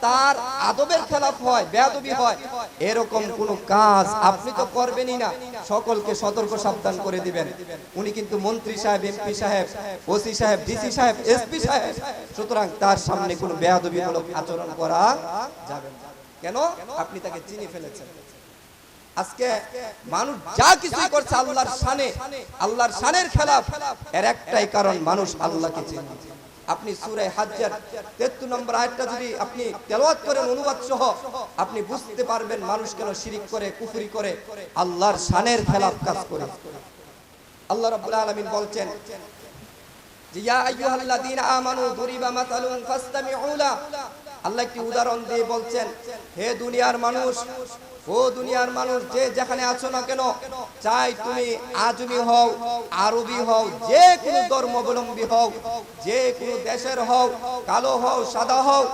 তার আদবের খেলাফ হয়, বেয়াদবি হয়, এরকম কোন কাজ আপনি তো করবেনই না, সকলকে সতর্ক সাবধান করে দিবেন। উনি কিন্তু মন্ত্রী সাহেব, এমপি সাহেব, ওসি সাহেব, ডিসি সাহেব, এসপি সাহেব, সুতরাং তার সামনে কোনো বেয়াদবিমূলক আচরণ করা যাবে না। কেন? আপনি তাকে চিনি ফেলেছেন। আজকে মানুষ যা কিছুই করছে আল্লাহর শানের খেলাফ, এর একটাই কারণ, মানুষ আল্লাহকে চেনে। আপনি সূরা হাজ্জের 73 নম্বর আয়াতটা যদি আপনি তেলাওয়াত করেন অনুবাদ সহ, আপনি বুঝতে পারবেন মানুষ কেন শিরক করে, কুফরি করে, আল্লাহর শানের খেলাফ কাজ করে। আল্লাহ রাব্বুল আলামিন বলছেন যে ইয়া আইয়ুহাল্লাযীনা আমানু দুরিবা মাতালুন ফাসতামিউ লা। আল্লাহ একটি উদাহরণ দিয়ে বলছেন, হে দুনিয়ার মানুষ, ও দুনিয়ার মানুষ, যে যেখানে আছো না কেন, চাই তুমি আজমি হও, আরবি হও, যে কোনো ধর্মাবলম্বী হও, যে কোনো দেশের হও, কালো হও, সাদা হও,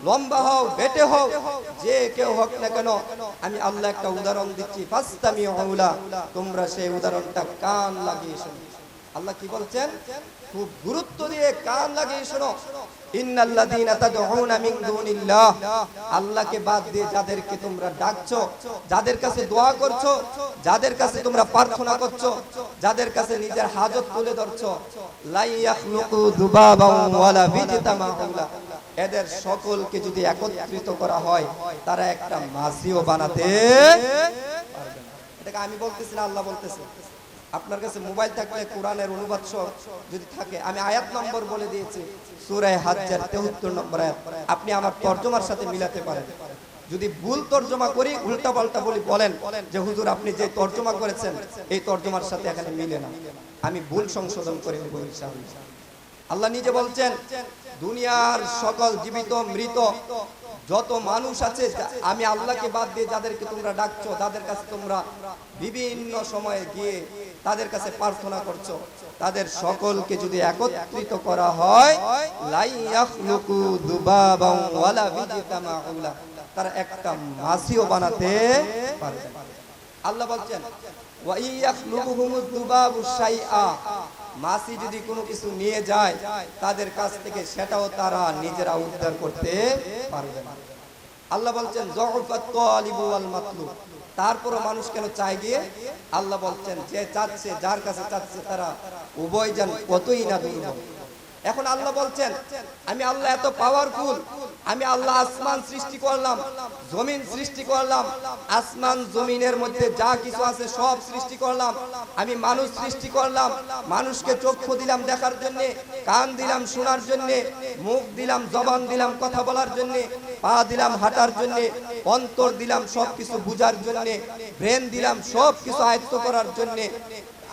লম্বা হও, বেটে হও, যে কেউ হোক না কেন, আমি আল্লাহ একটা উদাহরণ দিচ্ছি, ফাসতামিউ লা, তোমরা সেই উদাহরণটা কান লাগিয়ে শোনো। আল্লাহ কি বলছেন? খুব গুরুত্ব দিয়ে কান লাগিয়ে শোনো। ইন্নাল্লাযীনা তাদউনা মিন দুনিল্লাহ, আল্লাহকে বাদ দিয়ে যাদেরকে তোমরা ডাকছো, যাদের কাছে দোয়া করছো, যাদের কাছে তোমরা প্রার্থনা করছো, যাদের কাছে নিজের হাজত তুলে ধরছো, লা ইয়াখলুকু যুবাবান ওয়ালা বিজতামাউ লা, এদের সকলকে যদি একত্রিত করা হয়, তারা একটা মাছিও বানাতে পারবে না। এটাকে আমি বলতেছি না, আল্লাহ বলতেছে। আপনার কাছে মোবাইল থাকলে কোরআনের অনুবাদ যদি থাকে, আমি আয়াত নম্বর বলে দিয়েছি, সূরা হাজ্জের 73 নম্বর আয়াত, আপনি আমার তরজমার সাথে মিলাতে পারেন। যদি ভুল তরজমা করি, উল্টা পাল্টা বলি, বলেন যে হুজুর আপনি যে তরজমা করেছেন এই তরজমার সাথে এখানে মিলে না, আমি ভুল সংশোধন করে নেব ইনশাআল্লাহ। আল্লাহ নিজে বলছেন, দুনিয়ার সকল জীবিত মৃত যত মানুষ আছে, আমি আল্লাহকে বাদ দিয়ে যাদেরকে তোমরা ডাকছো, যাদের কাছে তোমরা বিভিন্ন সময়ে গিয়ে তাদের কাছে প্রার্থনা করছো, তাদের সকলকে যদি একত্রিত করা হয়, লা ইয়াখলুকু যুবাবান ওয়ালা বিজতামাউ লা, তারা একটা মাছিও বানাতে পারবে না। আল্লাহ বলছেন, ওয়া ইয়াখলুকুহুমুদ যুবাবু শাইআ, মাছি যদি কোনো কিছু নিয়ে যায় তাদের কাছ থেকে, সেটাও তারা নিজেরা উদ্ধার করতে পারবে না। আল্লাহ বলছেন যউফাত তালিবু ওয়াল মাতলুব, তারপরও মানুষ কেন চায় গিয়ে? আল্লাহ বলছেন, যে চাচ্ছে, যার কাছে চাচ্ছে, তারা উভয় যেন কতই না দুর্বল। এখন আল্লাহ বলছেন, আমি আল্লাহ এত পাওয়ারফুল, আমি আল্লাহ আসমান সৃষ্টি করলাম, জমিন সৃষ্টি করলাম, আসমান জমিনের মধ্যে যা কিছু আছে সব সৃষ্টি করলাম, আমি মানুষ সৃষ্টি করলাম, মানুষকে চক্ষু দিলাম দেখার জন্য, কান দিলাম শোনার জন্য, মুখ দিলাম, জবান দিলাম কথা বলার জন্য, পা দিলাম হাঁটার জন্য, অন্তর দিলাম সবকিছু বুঝার জন্য, ব্রেন দিলাম সবকিছু আয়ত্ত করার জন্য।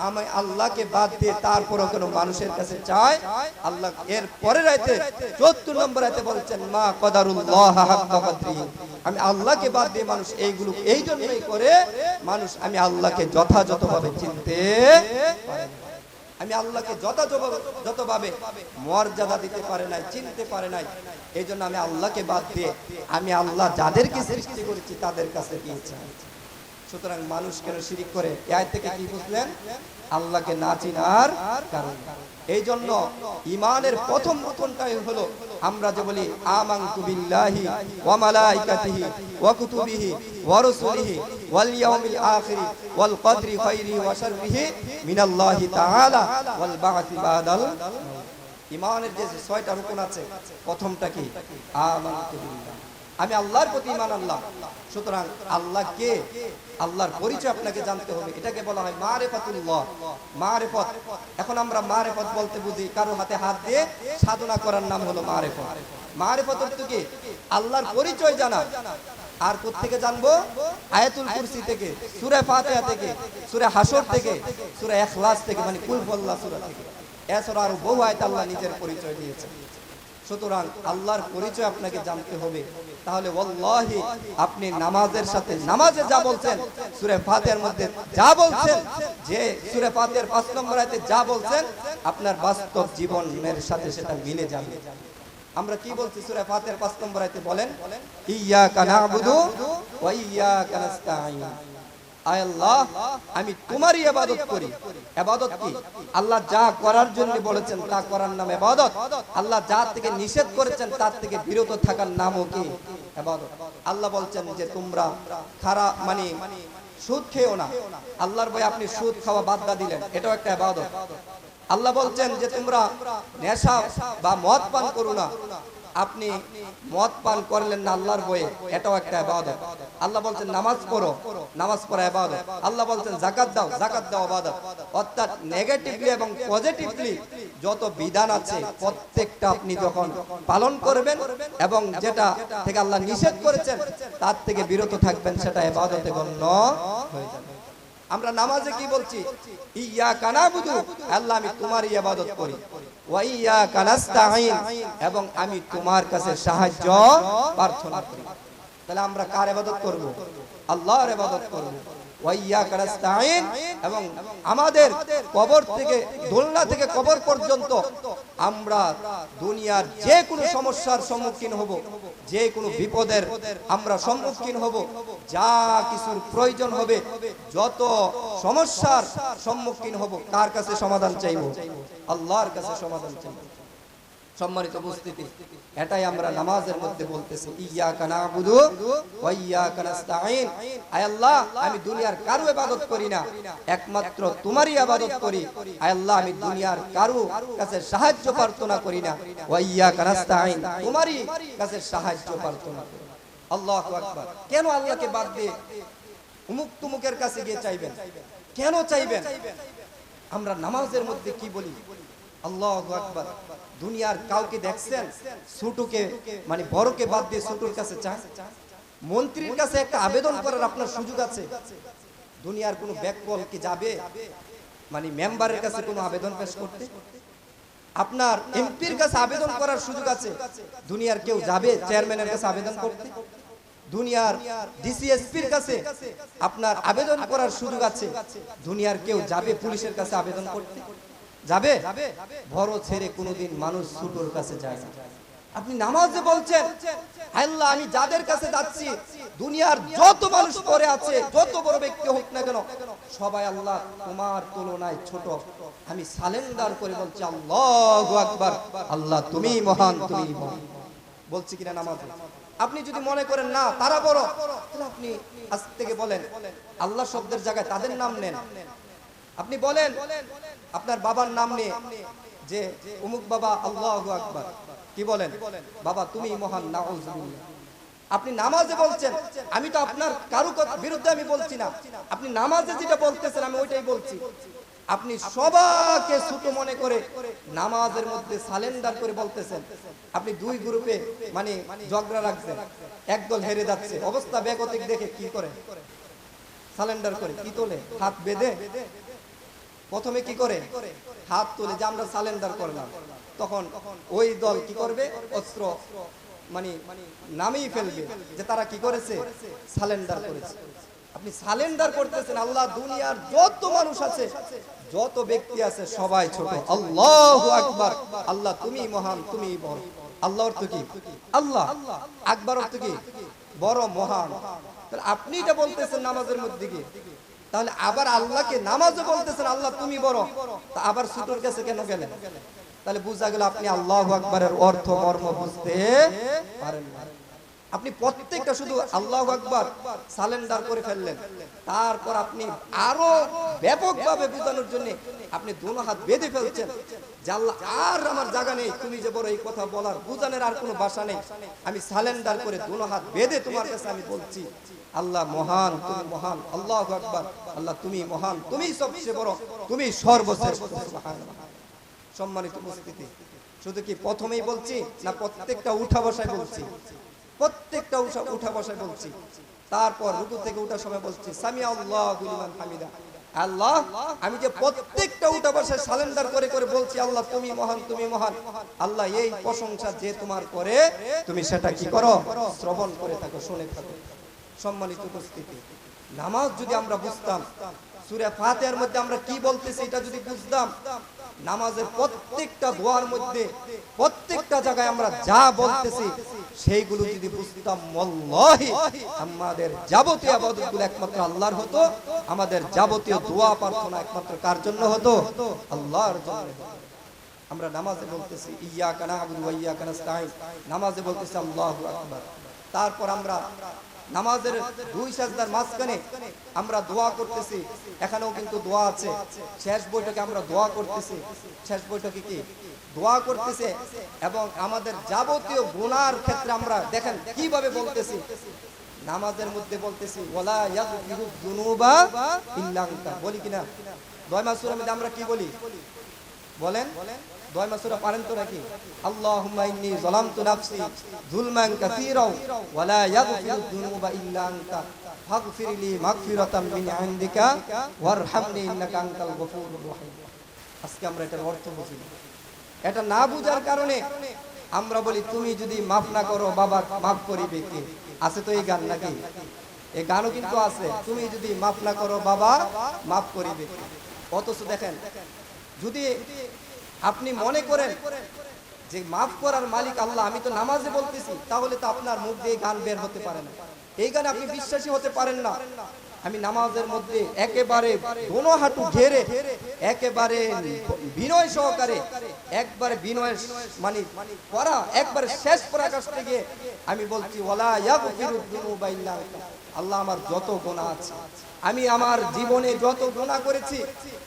আমি আল্লাহকে বাদ দিয়ে তারপরও কোনো মানুষের কাছে চায়, আল্লাহ এর পরের আয়াতে 74 নম্বর আয়াতে বলছেন, মা কদারুল্লাহ হাক্কা কদরিহি, আমি আল্লাহকে বাদ দিয়ে মানুষ এইগুলো এই জন্যই করে, মানুষ আমি আল্লাহকে যথাযথভাবে চিনতে পারে না, আমি আল্লাহকে যথাযথভাবে মর্যাদা দিতে পারে নাই, চিনতে পারে নাই। এই জন্য আমি আল্লাহকে বাদ দিয়ে আমি আল্লাহ যাদেরকে সৃষ্টি করেছি তাদের কাছে গিয়েছি। সুতরাং মানুষ কেন শিরিক করে? এই আয়াত থেকে কি বুঝলেন? আল্লাহকে না চিনার কারণ। এই জন্য ঈমানের প্রথম রকমটাই হলো, আমরা যে বলি আমানতু বিল্লাহি ওয়া মালাইকাতিহি ওয়া কুতুবিহি ওয়া রাসূলিহি ওয়াল ইয়াউমিল আখির ওয়াল কদরি খাইরিহি ওয়া শাররিহি মিনাল্লাহি তাআলা ওয়াল বা'থি বাদাল। ঈমানের যে 6টা রকম আছে, প্রথমটা কি? আমানতু বিল্লাহ, আমি আল্লাহর প্রতি ঈমান আনলাম। সুতরাং আল্লাহ কে, আল্লাহর পরিচয় আপনাকে জানতে হবে। এটাকে বলা হয় মারিফাতুল্লাহ, মারিফত। এখন আমরা মারিফত বলতে বুঝি কারো হাতে হাত দিয়ে সাধনা করার নাম হলো মারিফত। মারিফত অর্থ কি? আল্লাহর পরিচয় জানা। আর কোত্থেকে জানবো? আয়াতুল কুরসি থেকে, সূরা ফাতিহা থেকে, সূরা হাসর থেকে, সূরা ইখলাস থেকে, মানে কুল হুয়াল্লাহ সূরা থেকে। এছাড়া আরো বহু আয়াত আল্লাহ নিজের পরিচয় দিয়েছেন। সুতরাং আল্লাহর পরিচয় আপনাকে জানতে হবে। তাহলে ওয়াল্লাহি আপনি নামাজের সাথে, নামাজে যা বলছেন, সূরা ফাতিহার মধ্যে যা বলছেন, যে সূরা ফাতিহার 5 নম্বর আয়াতে যা বলছেন, আপনার বাস্তব জীবনের সাথে সেটা মিলে যাবে। আমরা কি বলছি সূরা ফাতিহার 5 নম্বর আয়াতে? বলেন, ইয়্যাকা না'বুদু ওয়া ইয়্যাকা নাস্তাঈন, আয় আল্লাহ আমি তোমারই ইবাদত করি। ইবাদত কি? আল্লাহ যা করার জন্য বলেছেন তা করার নাম ইবাদত। আল্লাহ যা থেকে নিষেধ করেছেন তার থেকে বিরত থাকার নামও কি? ইবাদত। আল্লাহ বলছেন যে তোমরা খারাপ মানে সুদ খেও না। আল্লাহর ভয়ে আপনি সুদ খাওয়া বাদ দিলেন, এটাও একটা ইবাদত। আল্লাহ বলছেন যে তোমরা নেশা বা মদ পান করো না, আপনি মদ পান করলেন না আল্লাহর ভয়ে, এটাও একটা ইবাদত। আল্লাহ বলছেন নামাজ পড়ো, নামাজ পড়া ইবাদত। আল্লাহ বলছেন যাকাত দাও, যাকাত দাও ইবাদত। অর্থাৎ নেগেটিভলি এবং পজিটিভলি যত বিধান আছে প্রত্যেকটা আপনি যখন পালন করবেন এবং যেটা থেকে আল্লাহ নিষেধ করেছেন তার থেকে বিরত থাকবেন, সেটা ইবাদতে গণ্য হয়ে যাবে। আমরা নামাজে কি বলছি? ইয়্যাকা না'বুদু, আল্লাহ আমি তোমারই ইবাদত করি, ওয়া ইয়্যাকা নাস্তাঈন, এবং আমি তোমার কাছে সাহায্য প্রার্থনা করি। তাহলে আমরা কার ইবাদত করব? আল্লাহর ইবাদত করব। ওয়া ইয়্যাকা নাস্তাঈন, এবং আমাদের কবর থেকে দোলনা থেকে কবর পর্যন্ত আমরা দুনিয়ার যে কোনো সমস্যার সম্মুখীন হব, যে কোনো বিপদের আমরা সম্মুখীন হব, যা কিছুর প্রয়োজন হবে, যত সমস্যার সম্মুখীন হব, কার কাছে সমাধান চাইব? আল্লাহর কাছে সমাধান চাইব। সম্মানিত উপস্থিতি, এটাই আমরা নামাজের মধ্যে বলতেছি ইয়্যাকা না'বুদু ওয়া ইয়্যাকা নাস্তাঈন। আয় আল্লাহ আমি দুনিয়ার কারো ইবাদত করি না, একমাত্র তোমারই ইবাদত করি। আয় আল্লাহ আমি দুনিয়ার কারো কাছে সাহায্য প্রার্থনা করি না, ওয়া ইয়্যাকা নাস্তাঈন, তোমারই কাছে সাহায্য প্রার্থনা করি। আল্লাহু আকবার। কেন আল্লাহকে বাদ দিয়ে উমুক তুমুকের কাছে গিয়ে চাইবেন? কেন চাইবেন? আমরা নামাজের মধ্যে কি বলি? আল্লাহু আকবার। দুনিয়ার কাউকে দেখছেন ছোটকে মানে বড়কে বাদ দিয়ে ছোটর কাছে চায়? মন্ত্রীর কাছে একটা আবেদন করার আপনার সুযোগ আছে? দুনিয়ার কোনো ব্যাককল কি যাবে মানে মেম্বারের কাছে কোনো আবেদন পেশ করতে? আপনার এমপির কাছে আবেদন করার সুযোগ আছে? দুনিয়ার কেউ যাবে চেয়ারম্যানের কাছে আবেদন করতে? দুনিয়ার ডিসিএসপির কাছে আপনার আবেদন করার সুযোগ আছে? দুনিয়ার কেউ যাবে পুলিশের কাছে আবেদন করতে? যাবে? বড় ছেড়ে কোনোদিন মানুষ ছোটর কাছে যায় না। আপনি নামাজে বলছেন আল্লাহ আমি যাদের কাছে যাচ্ছি দুনিয়ার যত মানুষ পড়ে আছে, যত বড় ব্যক্তি হোক না কেন, সবাই আল্লাহ তোমার তুলনায় ছোট। আমি সালেন্ডার করে বলছি আল্লাহু আকবার, আল্লাহ তুমি মহান, তুমি মহান। বলছি কিনা নামাজে? আপনি যদি মনে করেন না তারা বড়, তাহলে আপনি আজ থেকে বলেন আল্লাহ শব্দের জায়গায় তাদের নাম নেন। আপনি বলেন আপনার বাবার নাম নিয়ে যে উমুক বাবা, আল্লাহু আকবার। কি বলেন? বাবা তুমি মহান, নাউযুবিল্লাহ। আপনি নামাজে বলছেন, আমি তো আপনার কারো বিরুদ্ধে আমি বলছি না, আপনি নামাজে যেটা বলতেছেন আমি ওইটাই বলছি। আপনি সবাইকে ছোট মনে করে নামাজের মধ্যে সালেন্ডার করে বলতেছেন। আপনি দুই গ্রুপে মানে ঝগড়া রাখছেন, একদল হেরে যাচ্ছে, অবস্থা বেগতিক দেখে কি করে? সালেন্ডার করে কি তোলে? হাত বেঁধে প্রথমে কি করে? হাত তুলে যে আমরা সালেন্ডার করলাম। তখন ওই দল কি করবে? অস্ত্র মানে নামেই ফেলবে যে তারা কি করেছে? সালেন্ডার করেছে। আপনি সালেন্ডার করতেছেন। আল্লাহ দুনিয়ার যত মানুষ আছে, যত ব্যক্তি আছে সবাই ছোট। আল্লাহু আকবার, আল্লাহ তুমি মহান, তুমি বড়। আল্লাহ অর্থ কি? আল্লাহ। আকবার অর্থ কি? বড়, মহান। তাহলে আপনি এটা বলতেছেন নামাজের মধ্যে গিয়ে, তাহলে আবার আল্লাহকে নামাজে বলতেছেন আল্লাহ তুমি বড়, তা আবার ছোটর কাছে কেন গেলেন? তাহলে বুঝা গেল আপনি আল্লাহু আকবারের অর্থ মর্ম বুঝতে পারেন না। আপনি প্রত্যেকটা শুধু আল্লাহু আকবার সালেন্ডার করে ফেললেন, তারপর আপনি আরো ব্যাপকভাবে বোঝানোর জন্য আপনি দুনো হাত বেঁধে ফেলছেন যে আল্লাহ আর আমার জায়গা নেই, তুমি যে বড় এই কথা বলার বোঝানোর আর কোনো ভাষা নেই। আমি সালেন্ডার করে দুনো হাত বেঁধে তোমার কাছে আমি বলছি আল্লাহ মহান, তুমি মহান, আল্লাহু আকবার, আল্লাহ তুমি মহান, তুমি সবচেয়ে বড়, তুমি সর্বশ্রেষ্ঠ। সুবহানাল্লাহ। সম্মানিত উপস্থিতি, শুধু কি প্রথমেই বলছি না প্রত্যেকটা উঠা বসায় বলছি? প্রত্যেকটা উঠা বসায় বলছি। তারপর রুকু থেকে উঠার সময় বলছি সামি আল্লাহু লিমান হামিদা। আল্লাহ আমি যে প্রত্যেকটা উঠা বসায় সালেন্ডার করে করে বলছি আল্লাহ তুমি মহান, তুমি মহান, আল্লাহ এই প্রশংসা যে তোমার করে তুমি সেটা কি করো? শ্রবণ করে থাকো, শুনে থাকো। সম্মানিত উপস্থিতি, নামাজ যদি আমরা বুঝতাম সূরা ফাতিহার মধ্যে আমরা কি বলতেছি এটা যদি বুঝতাম, নামাজের প্রত্যেকটা দোয়ার মধ্যে প্রত্যেকটা জায়গায় আমরা যা বলতেছি সেইগুলো যদি বুঝতাম, ওয়াল্লাহি আমাদের যাবতীয় ইবাদতগুলো একমাত্র আল্লাহর হতো, আমাদের যাবতীয় দোয়া প্রার্থনা একমাত্র কার জন্য হতো? আল্লাহর জন্য। আমরা নামাজে বলতেছি ইয়্যাকা না'বুদু ওয়া ইয়্যাকা নাস্তাঈন, নামাজে বলতেছি আল্লাহু আকবার। তারপর আমরা নামাজের দুই সাজদার মাঝখানে আমরা দোয়া করতেছি, এখানেও কিন্তু দোয়া আছে। শেষ বৈঠকে আমরা দোয়া করতেছি, শেষ বৈঠকে কি দোয়া করতেছে, এবং আমাদের যাবতীয় গুনার ক্ষেত্রে আমরা দেখেন কিভাবে বলতেছি। নামাজের মধ্যে বলতেছি ওয়ালা ইয়াগফিরু যুনুবা ইল্লা আনতা, বলি কিনা? দোয়া সূরার মধ্যে আমরা কি বলি বলেন? দোয়া সূরা পারেন তো নাকি? আল্লাহুম্মা ইন্নী যালামতু নাফসি যুলমান কাসীরা ওয়া লা ইয়াগফিরু যুনুবা ইল্লা আনতা ফাগফিরলি মাগফিরাতাম মিন ইনদিকা ওয়ারহামনি ইন্নাকা আনতাল গফুরুর রহিম। আজকে আমরা এটার অর্থ বুঝি না। এটা না বুঝার কারণে আমরা বলি তুমি যদি মাফ না করো বাবা মাফ করিবে কে? আছে তো এই গান নাকি? এই গানও কিন্তু আছে, তুমি যদি মাফ না করো বাবা মাফ করিবে কে? অথচ দেখেন, যদি আপনি মনে করেন যে মাফ করার মালিক আল্লাহ, আমি তো নামাজে বলতেছি, তাহলে তো আপনার মুখ দিয়ে গান বের হতে পারে না, এই গানে আপনি বিশ্বাসী হতে পারেন না। আমি নামাজের মধ্যে একেবারে দোনো হাঁটু ঘেরে একেবারে বিনয় সহকারে, একবারে বিনয় মানে করা একবারে শেষ পরাকাষ্ঠে গিয়ে আমি বলছি ওয়ালা ইয়াগফিরু যুনুবা ইল্লা আনতা, আল্লাহ আমার যত গুনাহ আছে, আমি আমার জীবনে যত গুনাহ করেছি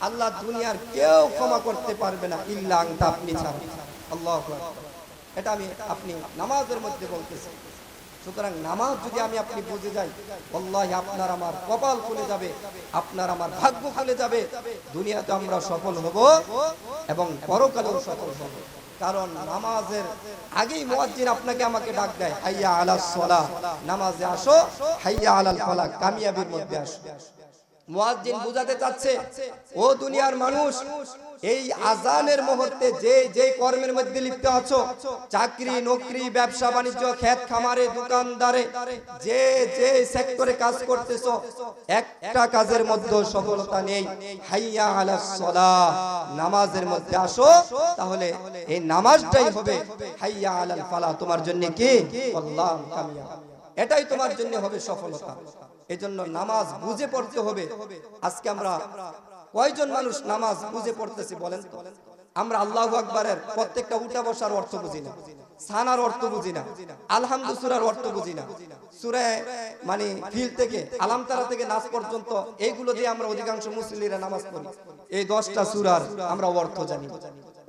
আল্লাহ দুনিয়ার কেউ ক্ষমা করতে পারবে না ইল্লা আনতা, আপনি ছাড়া। আল্লাহু আকবার। এটা আমি আপনি নামাজের মধ্যে বলতেছি। সুতরাং নামাজ যদি আমি আপনি বুঝে যাই, আল্লাহি আপনার আমার কপাল খুলে যাবে, আপনার আমার ভাগ্য খুলে যাবে, দুনিয়াতে আমরা সফল হব এবং পরকালেও সফল হব। কারণ নামাজের আগেই মুয়াজ্জিন আপনাকে আমাকে ডাক দেয়, হাইয়া আলাস সালাহ, নামাজে আসো, হাইয়া আলাল ফালাহ, কামিয়াবির মধ্যে আসো। মুয়াজ্জিন বুঝাতে চাচ্ছে, ও দুনিয়ার মানুষ, এই আজানের মুহূর্তে যে যে কর্মের মধ্যে লিপ্ত আছো, চাকরি নকরি ব্যবসা বাণিজ্য ক্ষেত খামারে দোকানদারে যে যে সেক্টরে কাজ করতেছো, একটা কাজের মধ্যে সফলতা নেই, হাইয়া আলাস সালাহ, নামাজের মধ্যে আসো, তাহলে এই নামাজটাই হবে হাইয়া আলাল ফালাহ, তোমার জন্য কি আল্লাহ কামিয়াব, এটাই তোমার জন্য হবে সফলতা। এজন্য নামাজ বুঝে পড়তে হবে। আজকে আমরা কয়জন মানুষ নামাজ বুঝে পড়তেছি বলেন তো? আমরা আল্লাহু আকবারের প্রত্যেকটা উঠা বসার অর্থ বুঝি না, সানার অর্থ বুঝি না, আলহামদু সূরার অর্থ বুঝি না, সূরা মানে ফিল থেকে আলাম তারা থেকে নাস পর্যন্ত এইগুলো দিয়ে আমরা অধিকাংশ মুসলিমরা নামাজ পড়ি। এই 10টা সূরার আমরা অর্থ জানি,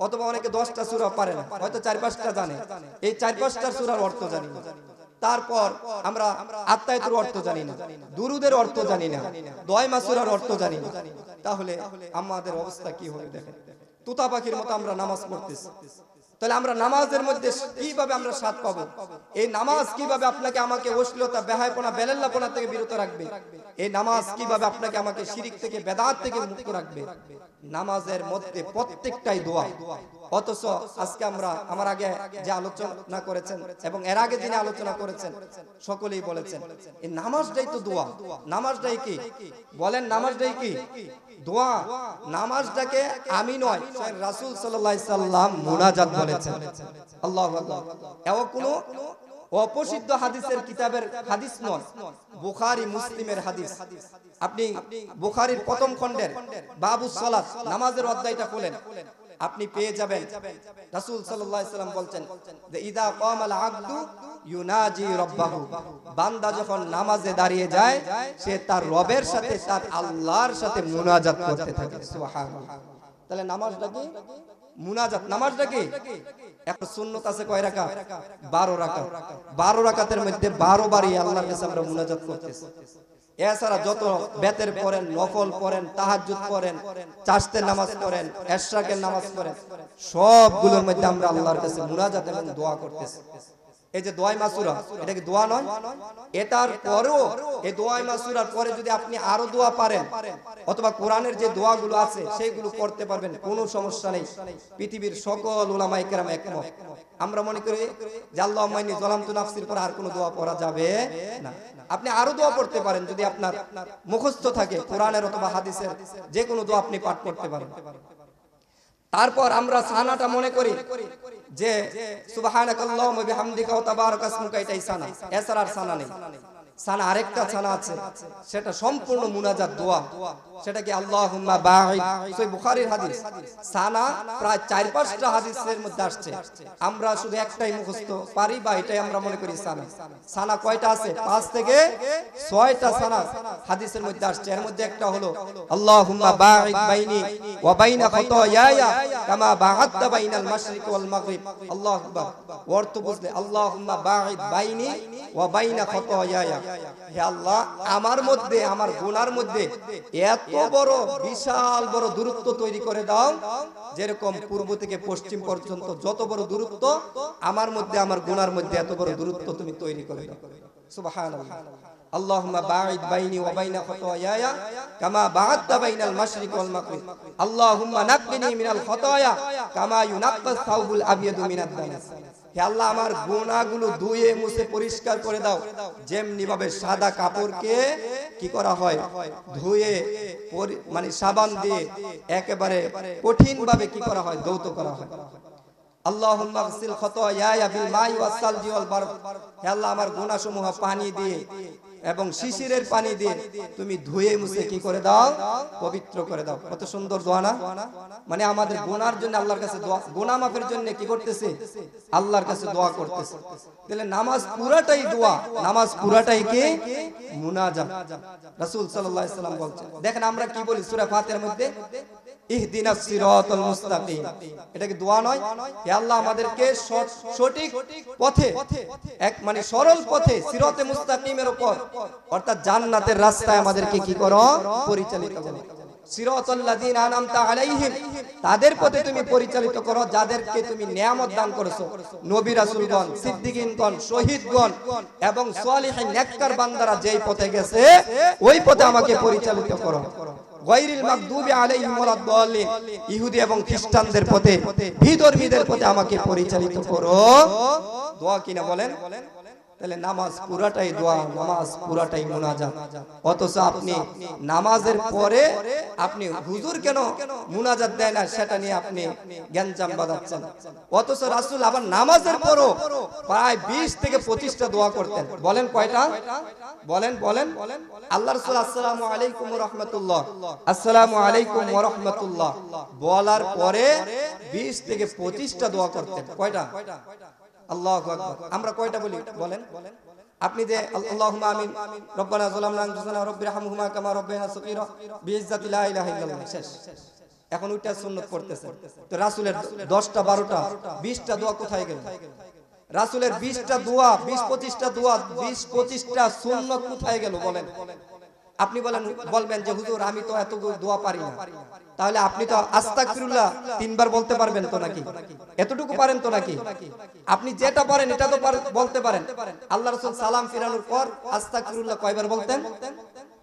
অথবা অনেকে 10টা সূরা পারে না, হয়তো 4-5টা জানে, এই 4-5টা সূরার অর্থ জানি না। তারপর আমরা আত্মায়াতুর অর্থ জানি না, দুরুদের অর্থ জানি না, দোয়া মাসুরার অর্থ জানি না, তাহলে আমাদের অবস্থা কি হবে দেখেন। তুতা পাখির মতো আমরা নামাজ পড়তেছি, তাহলে আমরা নামাজের মধ্যে কিভাবে আমরা স্বাদ পাবো? এই নামাজ কিভাবে আপনাকে আমাকে অশ্লীলতা বেহায়াপনা বেলাল্লাপনা থেকে বিরত রাখবে? এই নামাজ কিভাবে আপনাকে আমাকে শিরিক থেকে বেদাত থেকে মুক্ত রাখবে? নামাজের মধ্যে প্রত্যেকটাই দোয়া। অথচ আজকে আমরা আমার আগে যে আলোচনা করেছেন এবং এর আগে যিনি আলোচনা করেছেন সকলেই বলেছেন এই নামাজটাই তো দোয়া। নামাজটাই কি বলেন? নামাজটাই কি দোয়া। নামাজটাকে আমি নয়, স্বয়ং রাসূল সাল্লাল্লাহু আলাইহি সাল্লাম মুনাজাত বলেছেন। আল্লাহু আকবার। এও কোনো অপসিদ্ধ হাদিসের কিতাবের হাদিস নয়, বুখারী মুসলিমের হাদিস। আপনি বুখারীর প্রথম খণ্ডের বাবুস সালাত নামাজের অধ্যায়টা খোলেন, আপনি পেয়ে যাবেন রাসূল সাল্লাল্লাহু আলাইহি সাল্লাম বলছেন যে ইদা কামাল আবদু ইউনাজি রাব্বাহু, বান্দা যখন নামাজে দাঁড়িয়ে যায় সে তার রবের সাথে তার আল্লাহর সাথে মুনাজাত করতে থাকে। সুবহানাল্লাহ। তাহলে নামাজটা কি? মুনাজাত। নামাজটা কি? একটা সুন্নাত আছে কয় রাকাত? 12 রাকাত। 12 রাকাতের মধ্যে 12 বারই আল্লাহর কাছে আমরা মুনাজাত করতেছি। এছাড়া যত বেতের পড়েন, নফল পড়েন, তাহাজ্জুদ পড়েন, চাশতের নামাজ পড়েন, ইশরাকের নামাজ পড়েন, সবগুলোর মধ্যে আমরা আল্লাহর কাছে মুনাজাত এবং দোয়া করতেছি। এই যে দোয়া মাসুরা, এটা কি দোয়া নয়? এটার পরেও এই দোয়া মাসুরার পরে যদি আপনি আরো দোয়া পারেন অথবা কোরআনের যে দোয়াগুলো আছে সেইগুলো পড়তে পারবেন, কোনো সমস্যা নেই। পৃথিবীর সকল উলামায়ে কেরাম একমত। আমরা মনে করি যে আল্লাহুম্মা ইন্নী যালামতু নাফসির পর আর কোনো দোয়া পড়া যাবে না। আপনি আরো দোয়া পড়তে পারেন যদি আপনার মুখস্থ থাকে, কোরআনের অথবা হাদিসের যে কোনো দোয়া আপনি পাঠ করতে পারেন। তারপর আমরা সানাটা মনে করি যে সুবহানাকাল্লাহুম্মা বিহামদিকা ওয়া তাবারাকা ইসমুকা, এটাই সানা, এছাড়া আর সানা নেই। সানা আরেকটা সানা আছে, সেটা সম্পূর্ণ মুনাজাত দোয়া। সেটা কি আল্লাহুম্মা বাঈদ, সহিহ বুখারীর হাদিস। সানা প্রায় 4-5টা হাদিসের মধ্যে আসছে, আমরা শুধু একটাই মুখস্থ পারি বা এটাই আমরা মনে করি সানা। সানা কয়টা আছে? 5 থেকে 6টা সানা হাদিসের মধ্যে আসছে। এর মধ্যে একটা হলো আল্লাহুম্মা বাঈদ বাইনি ওয়া বাইনা খাতায়ায়া কামা বা'আদতা বাইনাল মাশরিক ওয়াল মাগরিব। আল্লাহু আকবার। অর্থ বুঝলে আল্লাহুম্মা বাঈদ বাইনি ওয়া বাইনা খাতায়ায়া, হে আল্লাহ আমার মধ্যে, আমার গুনার মধ্যে এত বড় বিশাল বড় দূরত্ব তৈরি করে দাও, যেরকম পূর্ব থেকে পশ্চিম পর্যন্ত যত বড় দূরত্ব আমার মধ্যে, আমার গুনার মধ্যে এত বড় দূরত্ব তুমি তৈরি করে দাও। সুবহানাল্লাহ। আল্লাহুম্মা বাঈদ বাইনি ওয়া বাইনা খাতায়ায়া কামা বা'আদতা বাইনাল মাশরিক ওয়াল মাগরিব। আল্লাহুম্মা নাক্কিনি মিনাল খাতায়া কামা ইউনাক্কাস সাওবুল আবিয়াদু মিনাদ দানাস। হে আল্লাহ আমার গুনাহগুলো ধুয়ে মুছে পরিষ্কার করে দাও, যেমনি ভাবে সাদা কাপড়কে কি করা হয়, ধুয়ে মানে সাবান দিয়ে একেবারে কঠিন ভাবে কি করা হয়, ধৌত করা হয়। আল্লাহুম্মা গসিল খাতায়ায়া বিল মাই ওয়াস সালজি ওয়াল বারদ। হে আল্লাহ আমার গুনাহসমূহ পানি দিয়ে এবং শিশিরের পানি দিয়ে তুমি ধুয়ে মুছে কি করে দাও, পবিত্র করে দাও। কত সুন্দর দোয়া না? মানে আমাদের গুনার জন্য আল্লাহর কাছে দোয়া, গুনাহ মাফের জন্য কি করতেছে, আল্লাহর কাছে দোয়া করতেছে। তাহলে নামাজ পুরাটাই দোয়া, নামাজ পুরাটাই কি মুনাজাত। রাসূল সাল্লাল্লাহু আলাইহি সাল্লাম বলছেন, দেখেন আমরা কি বলি সূরা ফাতিহার মধ্যে, ইহদিনাস সিরাতাল মুস্তাকিম। এটা কি দোয়া নয়? হে আল্লাহ আমাদেরকে সঠিক পথে, এক মানে সরল পথে, সিরাতে মুস্তাকিমের উপর অর্থাৎ জান্নাতের রাস্তায় আমাদেরকে কি করো, পরিচালিত করো। সিরাতাল্লাযিনা আনআমতা আলাইহিম, তাদের পথে তুমি পরিচালিত করো যাদেরকে তুমি নিয়ামত দান করেছো, নবী রাসূলগণ, সিদ্দিকীনগণ, শহীদগণ এবং সালিহিন নেককার বান্দারা যেই পথে গেছে ওই পথে আমাকে পরিচালিত করো। গায়রিল মাগদুবি আলাইহিম ওয়ালাদ দাল্লিন, ইহুদি এবং খ্রিস্টানদের পথে, বিধর্মীদের পথে আমাকে পরিচালিত করো। দোয়া কিনা বলেন? তাহলে নামাজ পুরাটাই দোয়া, নামাজ পুরাটাই মুনাজাত। অথচ আপনি নামাজের পরে আপনি হুজুর কেন মুনাজাত দেয় না সেটা নিয়ে আপনি জ্ঞানজাম বাঁধাচ্ছেন। অথচ রাসূল আবার নামাজের পরও প্রায় 20 থেকে 25টা দোয়া করতেন। বলেন কয়টা? বলেন বলেন। আল্লাহ রাসূল আসসালামু আলাইকুম ওয়া রাহমাতুল্লাহ, আসসালামু আলাইকুম ওয়া রাহমাতুল্লাহ বলার পরে 20 থেকে 25টা দোয়া করতেন। কয়টা? আল্লাহু আকবার। আমরা কয়টা বলি বলেন? আপনি যে আল্লাহুম্মা আমিন, রব্বানা যালামনা আনফুসানা রাব্বিরহামহুমা কামা রাব্বায়ানা সগীরা বিইজ্জাতি লা ইলাহা ইল্লাল্লাহ, শেষ। এখন ওইটা সুন্নাত পড়তেছেন। তো রাসূলের 10টা 12টা 20টা দোয়া কোথায় গেল? রাসূলের 20টা দোয়া, 20-25টা দোয়া, 20-25টা সুন্নাত কোথায় গেল বলেন? আপনি বলবেন যে হুজুর আমি তো এত দোয়া পারি না, তাহলে আপনি তো আস্তাগফিরুল্লাহ 3 বার বলতে পারবেন তো নাকি? এতটুকু পারেন তো নাকি? আপনি যেটা পারেন এটা তো বলতে পারেন। আল্লাহ রাসূল সালাম ফিরানোর পর আস্তাগফিরুল্লাহ কয়বার বলতেন?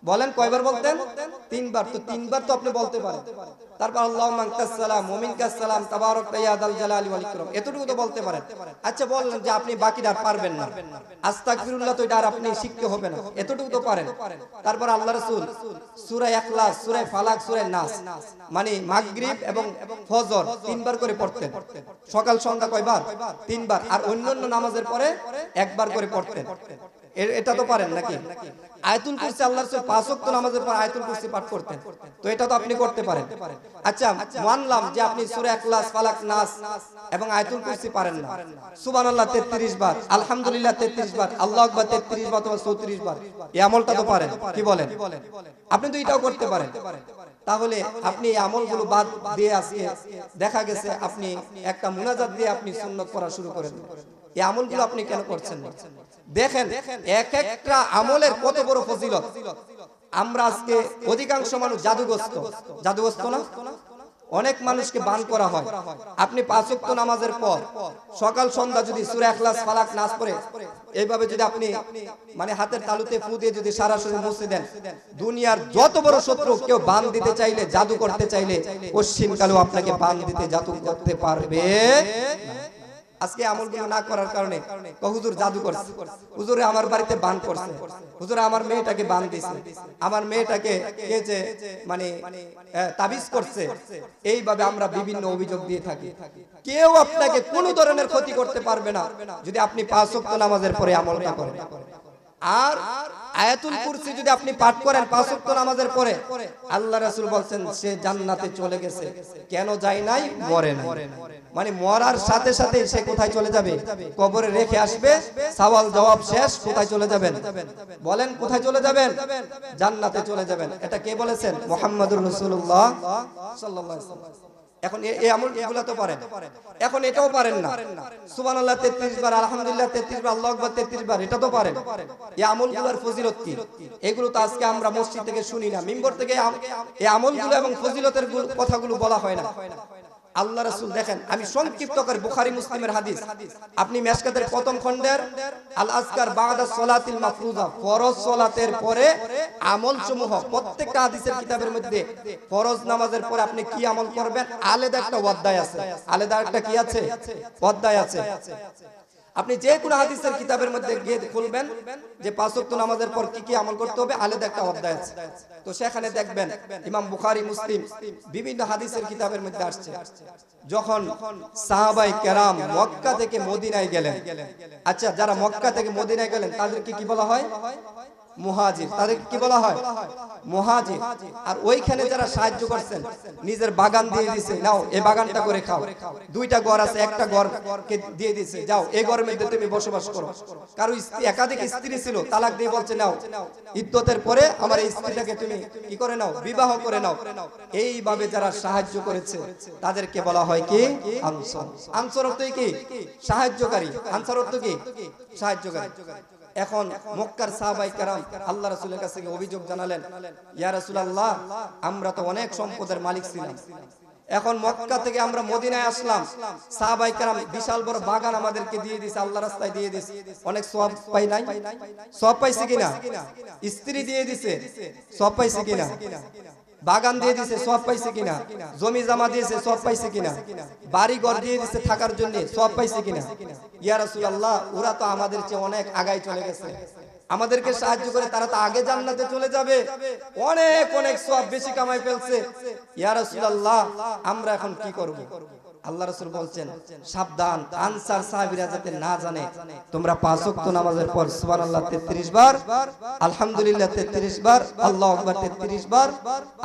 বলেন কয়বার বলতেন? 3 বার। তো 3 বার তো আপনি বলতে পারেন। তারপর আল্লাহুম্মা আনতাস সালাম ওয়া মিনকাস সালাম তাবারাকতা ইয়া যাল জালালি ওয়াল ইকরাম, এতটুকু তো বলতে পারেন। আচ্ছা বললেন যে আপনি বাকিটা আর পারবেন না, আস্তাগফিরুল্লাহ তো এটা আর আপনি শিখতে হবে না, এতটুকু তো পারেন। তারপর আল্লাহ রাসূল সূরা ইখলাস, সূরা ফালাক, সূরা নাস মানে মাগরিব এবং ফজর 3 বার করে পড়তেন। সকাল সন্ধ্যা কয়বার? 3 বার। আর অন্যান্য নামাজের পরে 1 বার করে পড়তেন। এটা তো পারেন নাকি? আয়াতুল কুরসি আল্লাহর রাসূল 5 ওয়াক্ত নামাজের পর আয়াতুল কুরসি পাঠ করতেন, তো এটা তো আপনি করতে পারেন। আচ্ছা মানলাম যে আপনি সূরা ইখলাস, ফালাক, নাস এবং আয়াতুল কুরসি পারেন না, সুবহানাল্লাহ 33 বার, আলহামদুলিল্লাহ 33 বার, আল্লাহু আকবার 33 বার অথবা 34 বার, এই আমলটা তো পারেন। কি বলেন? আপনি তো এটাও করতে পারেন। তাহলে আপনি এই আমলগুলো বাদ দিয়ে আজকে দেখা গেছে আপনি একটা মুনাজাত দিয়ে আপনি সুন্নাত পড়া শুরু করেন। এই আমলগুলো আপনি কেন করছেন না? দেখেন এক একটা আমলের কত বড় ফজিলত। আমরা আজকে অধিকাংশ মানুষ জাদুগ্রস্ত না, অনেক মানুষকে বান করা হয়। আপনি 5 ওয়াক্ত নামাজের পর সকাল সন্ধ্যা যদি সূরা ইখলাস ফালাক নাস পড়ে এইভাবে যদি আপনি মানে হাতের তালুতে ফু দিয়ে যদি সারা শরীর মুছে দেন, দুনিয়ার যত বড় শত্রু কেউ বান দিতে চাইলে, জাদু করতে চাইলে পশ্চিম কালেও আপনাকে বান দিতে জাদু করতে পারবে। আজকে আমলগুলো না করার কারণে হুজুর জাদু করছে, হুজুরে আমার বাড়িতে বান করছে, হুজুরে আমার মেয়েটাকে বান দিয়েছে, আমার মেয়েটাকে কেচে মানে তাবিজ করছে। এইভাবে আমরা বিভিন্ন অভিযোগ দিয়ে থাকি। কেউ আপনাকে কোনো ধরনের ক্ষতি করতে পারবে না যদি আপনি 5 ওয়াক্ত নামাজের পরে আমলটা করেন। আর আয়াতুল কুরসি যদি আপনি পাঠ করেন 5 ওয়াক্ত নামাজের পরে, আল্লাহ রাসূল বলছেন সে জান্নাতে চলে গেছে। কেন যায় নাই? মরে নাই। মানে মরার সাথে সাথে সে কোথায় চলে যাবে? কবরে রেখে আসবে, সওয়াল জবাব শেষ, কোথায় চলে যাবেন? বলেন কোথায় চলে যাবেন? জান্নাতে চলে যাবেন। এটা কে বলেছেন? মুহাম্মদুর রাসূলুল্লাহ সাল্লাল্লাহু আলাইহি ওয়াসাল্লাম। এখন এই আমলগুলো তো পারেন, এখন এটাও পারেন না। সুবহানাল্লাহ 33 বার, আলহামদুলিল্লাহ 33 বার, আল্লাহু আকবার 33 বার, এটা তো পারেন। এই আমলগুলোর ফজিলত কি? এগুলো তো আজকে আমরা মসজিদ থেকে শুনি না, মিম্বর থেকে এই আমলগুলো এবং ফজিলতের কথাগুলো বলা হয় না। আল্লাহ রাসূল দেখেন, আমি সংক্ষিপ্ত করে বুখারী মুসলিমের হাদিস, আপনি মিশকাতের প্রথম খণ্ডের আল আজকার বাদা সলাতিল মাফরুজা, ফরজ সালাতের পরে আমলসমূহ, প্রত্যেকটা হাদিসের কিতাবের মধ্যে ফরজ নামাজের পরে আপনি কি আমল করবেন আলাদা একটা অধ্যায় আছে, আলাদা একটা কি আছে? অধ্যায় আছে। আপনি যে কোনো হাদিসের কিতাবের মধ্যে গিয়ে খুলবেন যে 5 ওয়াক্ত নামাজের পর কি কি আমল করতে হবে, আলাদা একটা অধ্যায় আছে। তো সেখানে দেখবেন ইমাম বুখারী, মুসলিম বিভিন্ন হাদিসের কিতাবের মধ্যে আসছে, যখন সাহাবায়ে কেরাম মক্কা থেকে মদিনায় গেলেন। আচ্ছা, যারা মক্কা থেকে মদিনায় গেলেন তাদেরকে কি বলা হয়? মুহাজির। তাদের কি বলা হয়? মুহাজির। আর ওইখানে যারা সাহায্য করছেন, নিজের বাগান দিয়ে দিয়েছে, নাও এই বাগানটা করে খাও, 2টা ঘর আছে, একটা ঘরকে দিয়ে দিয়েছে, যাও এই ঘরের মধ্যে তুমি বসবাস করো। কারো একাধিক স্ত্রী ছিল, তালাক দিয়ে বলছে নাও ইদ্দতের পরে আমার এই স্ত্রীটাকে তুমি কি করে নাও, বিবাহ করে নাও। এইভাবে যারা সাহায্য করেছে তাদেরকে বলা হয় কি? আনসার। আনসার অর্থ কি? সাহায্যকারী। আনসার অর্থ কি? সাহায্যকারী। এখন মক্কার সাহাবায়ে কেরাম আল্লাহ রাসূলের কাছে অভিযোগ জানালেন, ইয়া রাসূলুল্লাহ, আমরা তো অনেক সম্পদের মালিক ছিলাম, এখন মক্কা থেকে আমরা মদিনায় আসলাম, সাহাবায়ে কেরাম বিশাল বড় বাগান আমাদেরকে দিয়ে দিয়েছে, আল্লাহর রাস্তায় দিয়ে দিয়েছে, অনেক সওয়াব পাই নাই? সওয়াব পাইছে কিনা? স্ত্রী দিয়ে দিয়েছে, সওয়াব পাইছে কিনা? বাগান দিয়ে দিয়েছে, সওয়াব পাইছে কিনা? জমি জমা দিয়েছে, সওয়াব পাইছে কিনা? বাড়ি ঘর দিয়ে দিয়েছে থাকার জন্য, সওয়াব পাইছে কিনা? ইয়া রাসূলুল্লাহ, ওরা তো আমাদের চেয়ে অনেক আগায় চলে গেছে, আমাদেরকে সাহায্য করে তারা তো আগে জান্নাতে চলে যাবে, অনেক অনেক সওয়াব বেশি কামাই ফেলছে। ইয়া রাসূলুল্লাহ, আমরা এখন কি করব? আল্লাহ রাসূল বলছেন, সাবধান, আনসার সাহাবীরা যাতে না জানে তোমরা 5 ওয়াক্ত নামাজের পর সুবহানাল্লাহ 33 বার, আলহামদুলিল্লাহ 33 বার, আল্লাহু আকবার 33 বার,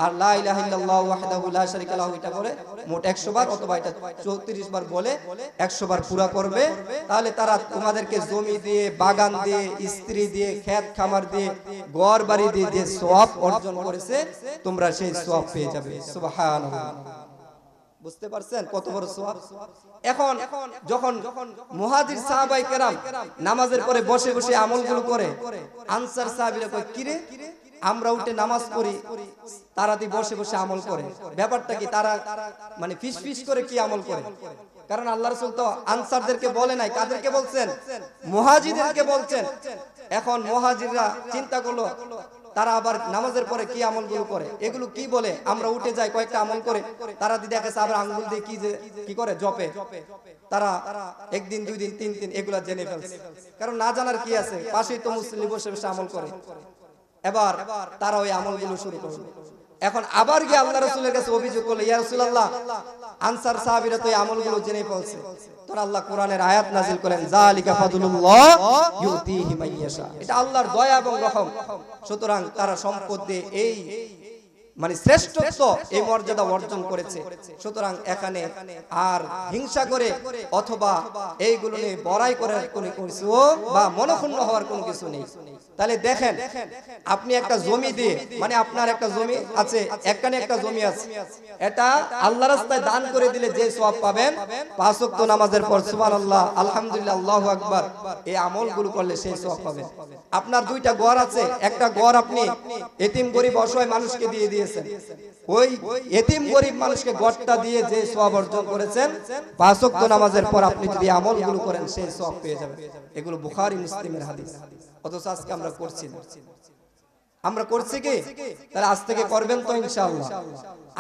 আর লা ইলাহা ইল্লাল্লাহু ওয়াহদাহু লা শারীকা লাহু এটা বলে মোট 100 বার, অথবা এটা 34 বার বলে 100 বার পুরা করবে। তাহলে তারা তোমাদেরকে জমি দিয়ে, বাগান দিয়ে, স্ত্রী দিয়ে, ক্ষেত খামার দিয়ে, ঘর বাড়ি দিয়ে যে সওয়াব অর্জন করেছে তোমরা সেই সওয়াব পেয়ে যাবে। সুবহানাল্লাহ। বুঝতে পারছেন কত বড় সওয়াব? এখন যখন মুহাজির সাহাবায়ে কেরাম নামাজের পরে বসে বসে আমলগুলো করে, আনসার সাহাবীরা কয়, কি রে, আমরা উঠে নামাজ পড়ি, তারা দি বসে বসে আমল করে, ব্যাপারটা কি? তারা মানে ফিস ফিস করে কি আমল করে? কারণ আল্লাহ রাসূল তো আনসারদেরকে বলে নাই, কাদেরকে বলছেন? মুহাজিরদেরকে বলছেন। এখন মুহাজিররা চিন্তা করলো তারা আবার নামাজের পরে কি আমলগুলো করে, এগুলো কি বলে, আমরা উঠে যাই কয়েকটা আমল করে, তারা দেখেছে আবার আঙ্গুল দিয়ে কি করে জপে, তারা একদিন 2 দিন 3 দিন এগুলা জেনে ফেলছে। কারণ না জানার কি আছে, পাশেই তো মুসল্লি বসে বসে আমল করে। এবার তারা ওই আমলগুলো শুরু করলো। এখন আবার গিয়ে আল্লাহ রাসূলের কাছে অভিযোগ করলো, ইয়া রাসূলুল্লাহ, আনসার সাহাবীরা তো এই আমলগুলো জেনে ফেলছে। তখন আল্লাহ কোরআনের আয়াত নাযিল করেন, যালিকা ফাদলুল্লাহ ইউতিহি মাইয়াশা, এটা আল্লাহর দয়া এবং রহম। সুতরাং তারা সম্পদ দিয়ে এই মানে শ্রেষ্ঠত্ব, এই মর্যাদা অর্জন করেছে। সুতরাং এখানে আর হিংসা করে অথবা এইগুলো নিয়ে বড়াই করার কোনো কিছু বা মনক্ষুণ্ণ হওয়ার কোনো কিছু নেই। তাহলে দেখেন, আপনি একটা জমি দিয়ে, মানে আপনার একটা জমি আছে, একখানে একটা জমি আছে, এটা আল্লাহর রাস্তায় দান করে দিলে যে সওয়াব পাবেন, 5 ওয়াক্ত নামাজের পর সুবহানাল্লাহ, আলহামদুলিল্লাহ, আল্লাহু আকবার এই আমলগুলো করলে সেই সওয়াব পাবেন। আপনার 2টা ঘর আছে, একটা ঘর আপনি এতিম গরিব অসহায় মানুষকে দিয়ে দিয়েছেন, দিয়েছেন, ওই এতিম গরিব মানুষকে গড়টা দিয়ে যে সওয়াব অর্জন করেছেন, 5 ওয়াক্ত নামাজের পর আপনি যদি আমলগুলো করেন সেই সওয়াব পেয়ে যাবেন। এগুলো বুখারী মুসলিমের হাদিস। অথচ আজকে আমরা করছি না। আমরা করছি কি? তাহলে আজ থেকে করবেন তো ইনশাআল্লাহ।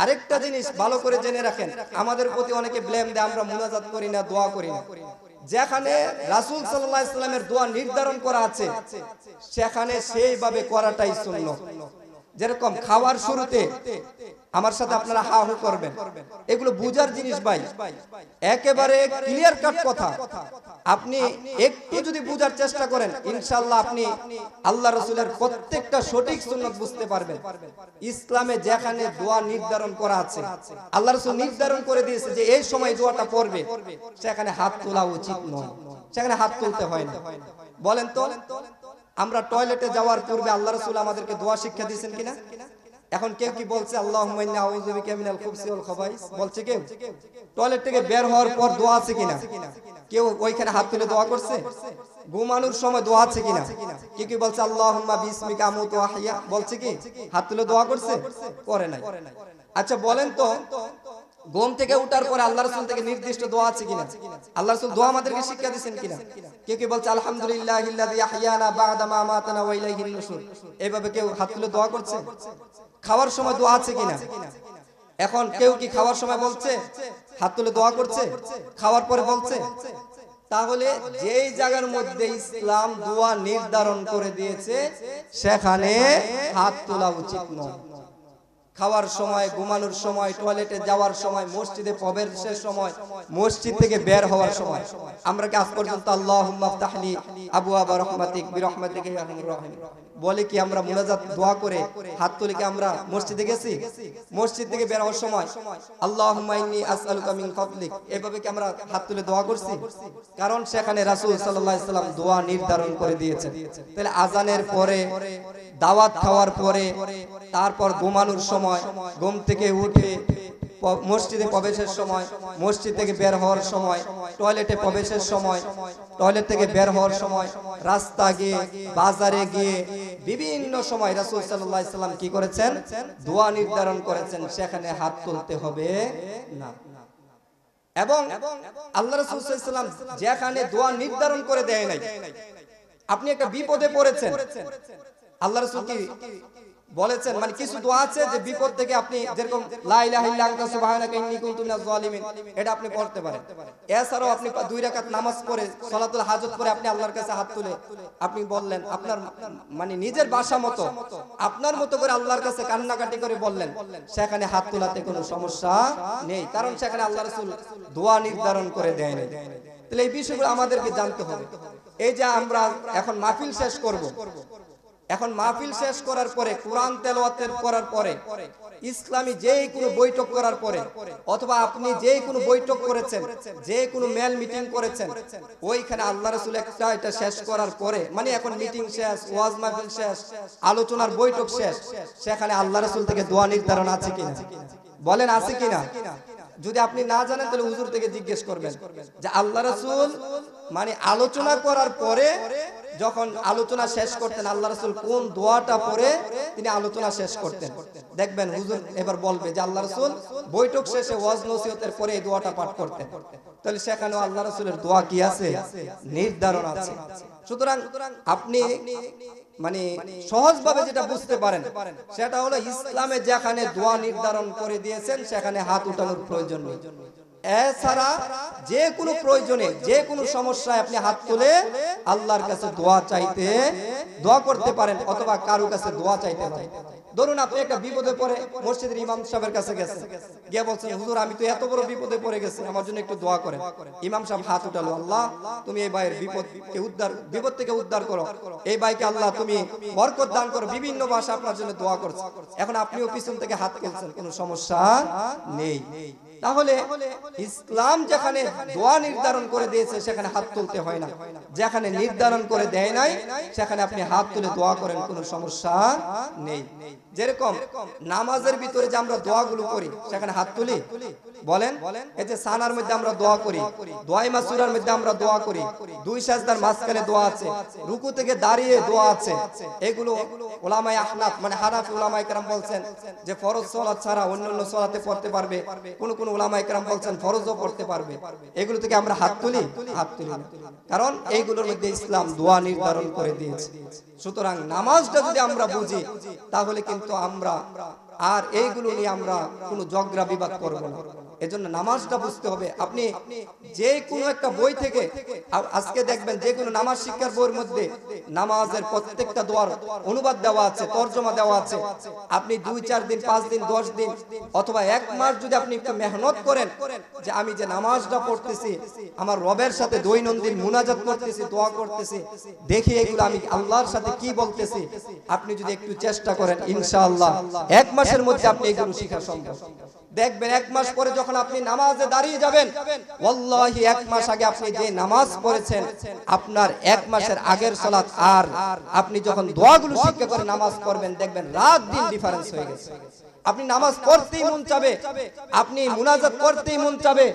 আরেকটা জিনিস ভালো করে জেনে রাখেন, আমাদের প্রতি অনেকে ব্লেম দেয় আমরা মুনাজাত করি না, দোয়া করি না। যেখানে রাসূল সাল্লাল্লাহু আলাইহি সাল্লামের দোয়া নির্ধারণ করা আছে সেখানে সেইভাবে করাটাই সুন্নাত। যেরকম খাওয়ার শুরুতে আমার সাথে আপনারা হা হু করবেন, এগুলো বুঝার জিনিস ভাই, একেবারে ক্লিয়ার কাট কথা। আপনি একটু যদি বুঝার চেষ্টা করেন ইনশাআল্লাহ আপনি আল্লাহ রাসূলের প্রত্যেকটা সঠিক সুন্নাত বুঝতে পারবেন। ইসলামে যেখানে দোয়া নির্ধারণ করা আছে, আল্লাহ রাসূল নির্ধারণ করে দিয়েছে যে এই সময় দোয়াটা পড়বে, সেখানে হাত তোলা উচিত নয়, সেখানে হাত তুলতে হয় না। বলেন তো, আমরা টয়লেটে যাওয়ার পূর্বে আল্লাহ রাসূল আমাদেরকে দোয়া শিক্ষা দিয়েছেন কিনা? এখন কেউ কি বলছে আল্লাহুম্মা ইন্নী আউযু বিকা মিনাল খুবসি ওয়াল খাবাইস? বলছে কেউ? টয়লেট থেকে বের হওয়ার পর দোয়া আছে কিনা? কেউ ওইখানে হাত তুলে দোয়া করছে? ঘুমানোর সময় দোয়া আছে কিনা? কেউ কি বলছে আল্লাহুম্মা বিসমিকা আমুতু ওয়া আহইয়া? বলছে কি? হাত তুলে দোয়া করছে? করে নাই। আচ্ছা বলেন তো, ঘুম থেকে উঠার পরে আল্লাহ রাসূল থেকে নির্দিষ্ট দোয়া আছে কিনা? আল্লাহ রাসূল দোয়া আমাদেরকে শিক্ষা দিয়েছেন কিনা? কেউ কি বলছে আলহামদুলিল্লাহিল্লাযী আহইয়ানা বা'দা মা আমাতানা ওয়া ইলাইহিন নুশুর? এইভাবে কেউ হাত তুলে দোয়া করছে? খাওয়ার সময় দোয়া আছে কিনা? এখন কেউ কি খাওয়ার সময় বলছে, হাত তুলে দোয়া করছে? খাওয়ার পরে বলছে? তাহলে যেই জায়গার মধ্যে ইসলাম দোয়া নির্ধারণ করে দিয়েছে সেখানে হাত তোলা উচিত নয়। খাওয়ার সময়, ঘুমানোর সময়, টয়লেটে যাওয়ার সময়, মসজিদে প্রবেশের সময়, মসজিদ থেকে বের হওয়ার সময় আমরা কি আজ পর্যন্ত আল্লাহুম্মা আফতাহলি আবওয়াবা রাহমাতিক বিরহমাতিকা ইয়া আরহামার রাহিমিন বলে কি আমরা মুনাজাত দোয়া করে হাত তুলে কি আমরা মসজিদে গেছি? মসজিদ থেকে বের হওয়ার সময় আল্লাহুম্মা ইন্নী আসআলুকা মিন ফাদলিক এভাবে কি আমরা হাত তুলে দোয়া করছি? কারণ সেখানে রাসূল সাল্লাল্লাহু আলাইহি সাল্লাম দোয়া নির্ধারণ করে দিয়েছেন। তাহলে আজানের পরে, দাওয়াত খাওয়ার পরে, তারপর ঘুমানোর সময়, ঘুম থেকে উঠে মসজিদে প্রবেশের সময়, মসজিদ থেকে বের হওয়ার সময়, টয়লেটে প্রবেশের সময়, টয়লেট থেকে বের হওয়ার সময়, রাস্তা গিয়ে, বাজারে গিয়ে বিভিন্ন সময় রাসূল সাল্লাল্লাহু আলাইহি সাল্লাম কি করেছেন? দোয়া নির্ধারণ করেছেন, সেখানে হাত তুলতে হবে না। এবং আল্লাহ রাসূল সাল্লাল্লাহু আলাইহি সাল্লাম যেখানে দোয়া নির্ধারণ করে দেয় নাই, আপনি একটা বিপদে পড়েছেন, আল্লাহ রাসূল কি বলেছেন, মানে কিছু দোয়া আছে যে বিপদ থেকে আপনি যেরকম লা ইলাহা ইল্লা আনতা সুবহানাকা ইন্নী কুনতু মিনাজ জালিমিন এটা আপনি পড়তে পারেন। এছাড়াও আপনি 2 রাকাত নামাজ পড়ে, সালাতুল হাজত পড়ে আপনি আল্লাহর কাছে হাত তুলে আপনি বললেন, আপনার মানে নিজের ভাষা মতো, আপনার মতো করে আল্লাহর কাছে কান্নাকাটি করে বললেন, সেখানে হাত তোলাতে কোনো সমস্যা নেই, কারণ সেখানে আল্লাহ রাসূল দোয়া নির্ধারণ করে দেয় নাই। তাহলে এই বিষয়গুলো আমাদেরকে জানতে হবে। এই যে আমরা এখন মাহফিল শেষ করব, এখন মাহফিল শেষ করার পরে, কোরআন তেলাওয়াত করার পরে, ইসলামী যেই কোনো বৈঠক করার পরে, অথবা আপনি যেই কোনো বৈঠক করেছেন, যে কোনো মেল মিটিং করেছেন, ওইখানে আল্লাহ রাসূল একটা এটা শেষ করার পরে, মানে এখন মিটিং শেষ, ওয়াজ মাহফিল শেষ, আলোচনার বৈঠক শেষ, সেখানে আল্লাহ রাসূল থেকে দোয়া নির্ধারণ আছে কিনা? বলেন আছে কিনা? যদি আপনি না জানেন তাহলে হুজুর থেকে জিজ্ঞেস করবেন যে আল্লাহ রাসূল মানে আলোচনা করার পরে যখন আলোচনা শেষ করতেন আল্লাহ রাসূল কোন দোয়াটা পড়ে তিনি আলোচনা শেষ করতেন। দেখবেন হুজুর এবার বলবে যে আল্লাহ রাসূল বৈঠক শেষে ওয়াজ নসিহতের পরে এই দোয়াটা পাঠ করতেন। তাহলে সেখানেও আল্লাহ রাসূলের দোয়া কি আছে? নির্ধারণ আছে। সুতরাং আপনি মানে সহজভাবে যেটা বুঝতে পারেন সেটা হলো ইসলামে যেখানে দোয়া নির্ধারণ করে দিয়েছেন সেখানে হাত উঠানোর প্রয়োজন নেই। এছাড়া যে কোনো প্রয়োজনে, যে কোনো সমস্যায় আপনি হাত তুলে আল্লাহর কাছে দোয়া চাইতে, দোয়া করতে পারেন, অথবা কারো কাছে দোয়া চাইতে পারেন। ধরুন আপনি একটা বিপদে পড়ে মসজিদের ইমাম সাহেবের কাছে গেছেন, গিয়ে বলছেন হুজুর আমি তো এত বড় বিপদে পড়ে গেছি, আমার জন্য একটু দোয়া করেন। ইমাম সাহেব হাত উঠালো, আল্লাহ তুমি এই ভাইয়ের বিপদ থেকে উদ্ধার করো, এই ভাইকে আল্লাহ তুমি বরকত দান করো, বিভিন্ন ভাষা আপনার জন্য দোয়া করছে। এখন আপনিও পিছন থেকে হাত তুলছেন, কোনো সমস্যা নেই। তাহলে ইসলাম যেখানে দোয়া নির্ধারণ করে দিয়েছে সেখানে হাত তুলতে হয় না, যেখানে নির্ধারণ করে দেয় নাই সেখানে আপনি হাত তুলে দোয়া করেন, কোনো সমস্যা নেই। যেরকম নামাজের ভিতরে যে আমরা দোয়াগুলো করি সেখানে হাত তুলি, বলেন? এই যে সানার মধ্যে আমরা দোয়া করি, দোয়াই মাসুরার মধ্যে আমরা দোয়া করি, দুই সাজদার মাঝখানে দোয়া আছে, রুকু থেকে দাঁড়িয়ে দোয়া আছে। এগুলো উলামায়ে আহনাফ মানে হানাফি উলামায়ে কেরাম বলছেন যে ফরজ সালাত ছাড়া অন্যান্য সালাতে পড়তে পারবে, কোন কোন উলামায়ে কেরাম বলছেন ফরজও পড়তে পারবে। এগুলো থেকে আমরা হাত তুলি? হাত তুলি না, কারণ এইগুলোর মধ্যে ইসলাম দোয়া নির্ধারণ করে দিয়েছে। সুতরাং নামাজটা যদি আমরা বুঝি তাহলে কিন্তু আমরা আর এইগুলো নিয়ে আমরা কোনো ঝগড়া বিবাদ করব না। এজন্য নামাজটা বুঝতে হবে। আপনি যে কোনো একটা বই থেকে আজকে দেখবেন যে কোনো নামাজ শিক্ষার বইয়ের মধ্যে নামাজের প্রত্যেকটা দোয়ার অনুবাদ দেওয়া আছে, তরজমা দেওয়া আছে। আপনি 2-4 দিন 5 দিন 10 দিন অথবা 1 মাস যদি আপনি একটু মেহনত করেন যে আমি যে নামাজটা পড়তেছি আমার রবের সাথে দৈনন্দিন মুনাজাত করতেছি, দোয়া করতেছি, দেখি এগুলো আমি আল্লাহর সাথে কি বলতেছি, আপনি যদি একটু চেষ্টা করেন ইনশাআল্লাহ 1 মাসের মধ্যে আপনি এগুলো শেখা সম্ভব। দেখবেন 1 মাস পরে যখন আপনি নামাজে দাঁড়িয়ে যাবেন, ওয়াল্লাহি 1 মাস আগে আপনি যে নামাজ পড়েছেন আপনার 1 মাসের আগের সালাত আর আপনি যখন দোয়াগুলো শিক্ষা করে নামাজ পড়বেন দেখবেন রাত দিন ডিফারেন্স হয়ে গেছে। আপনি নামাজ পড়তেই মন চাবে, আপনি মুনাজাত করতেই মন চাবে,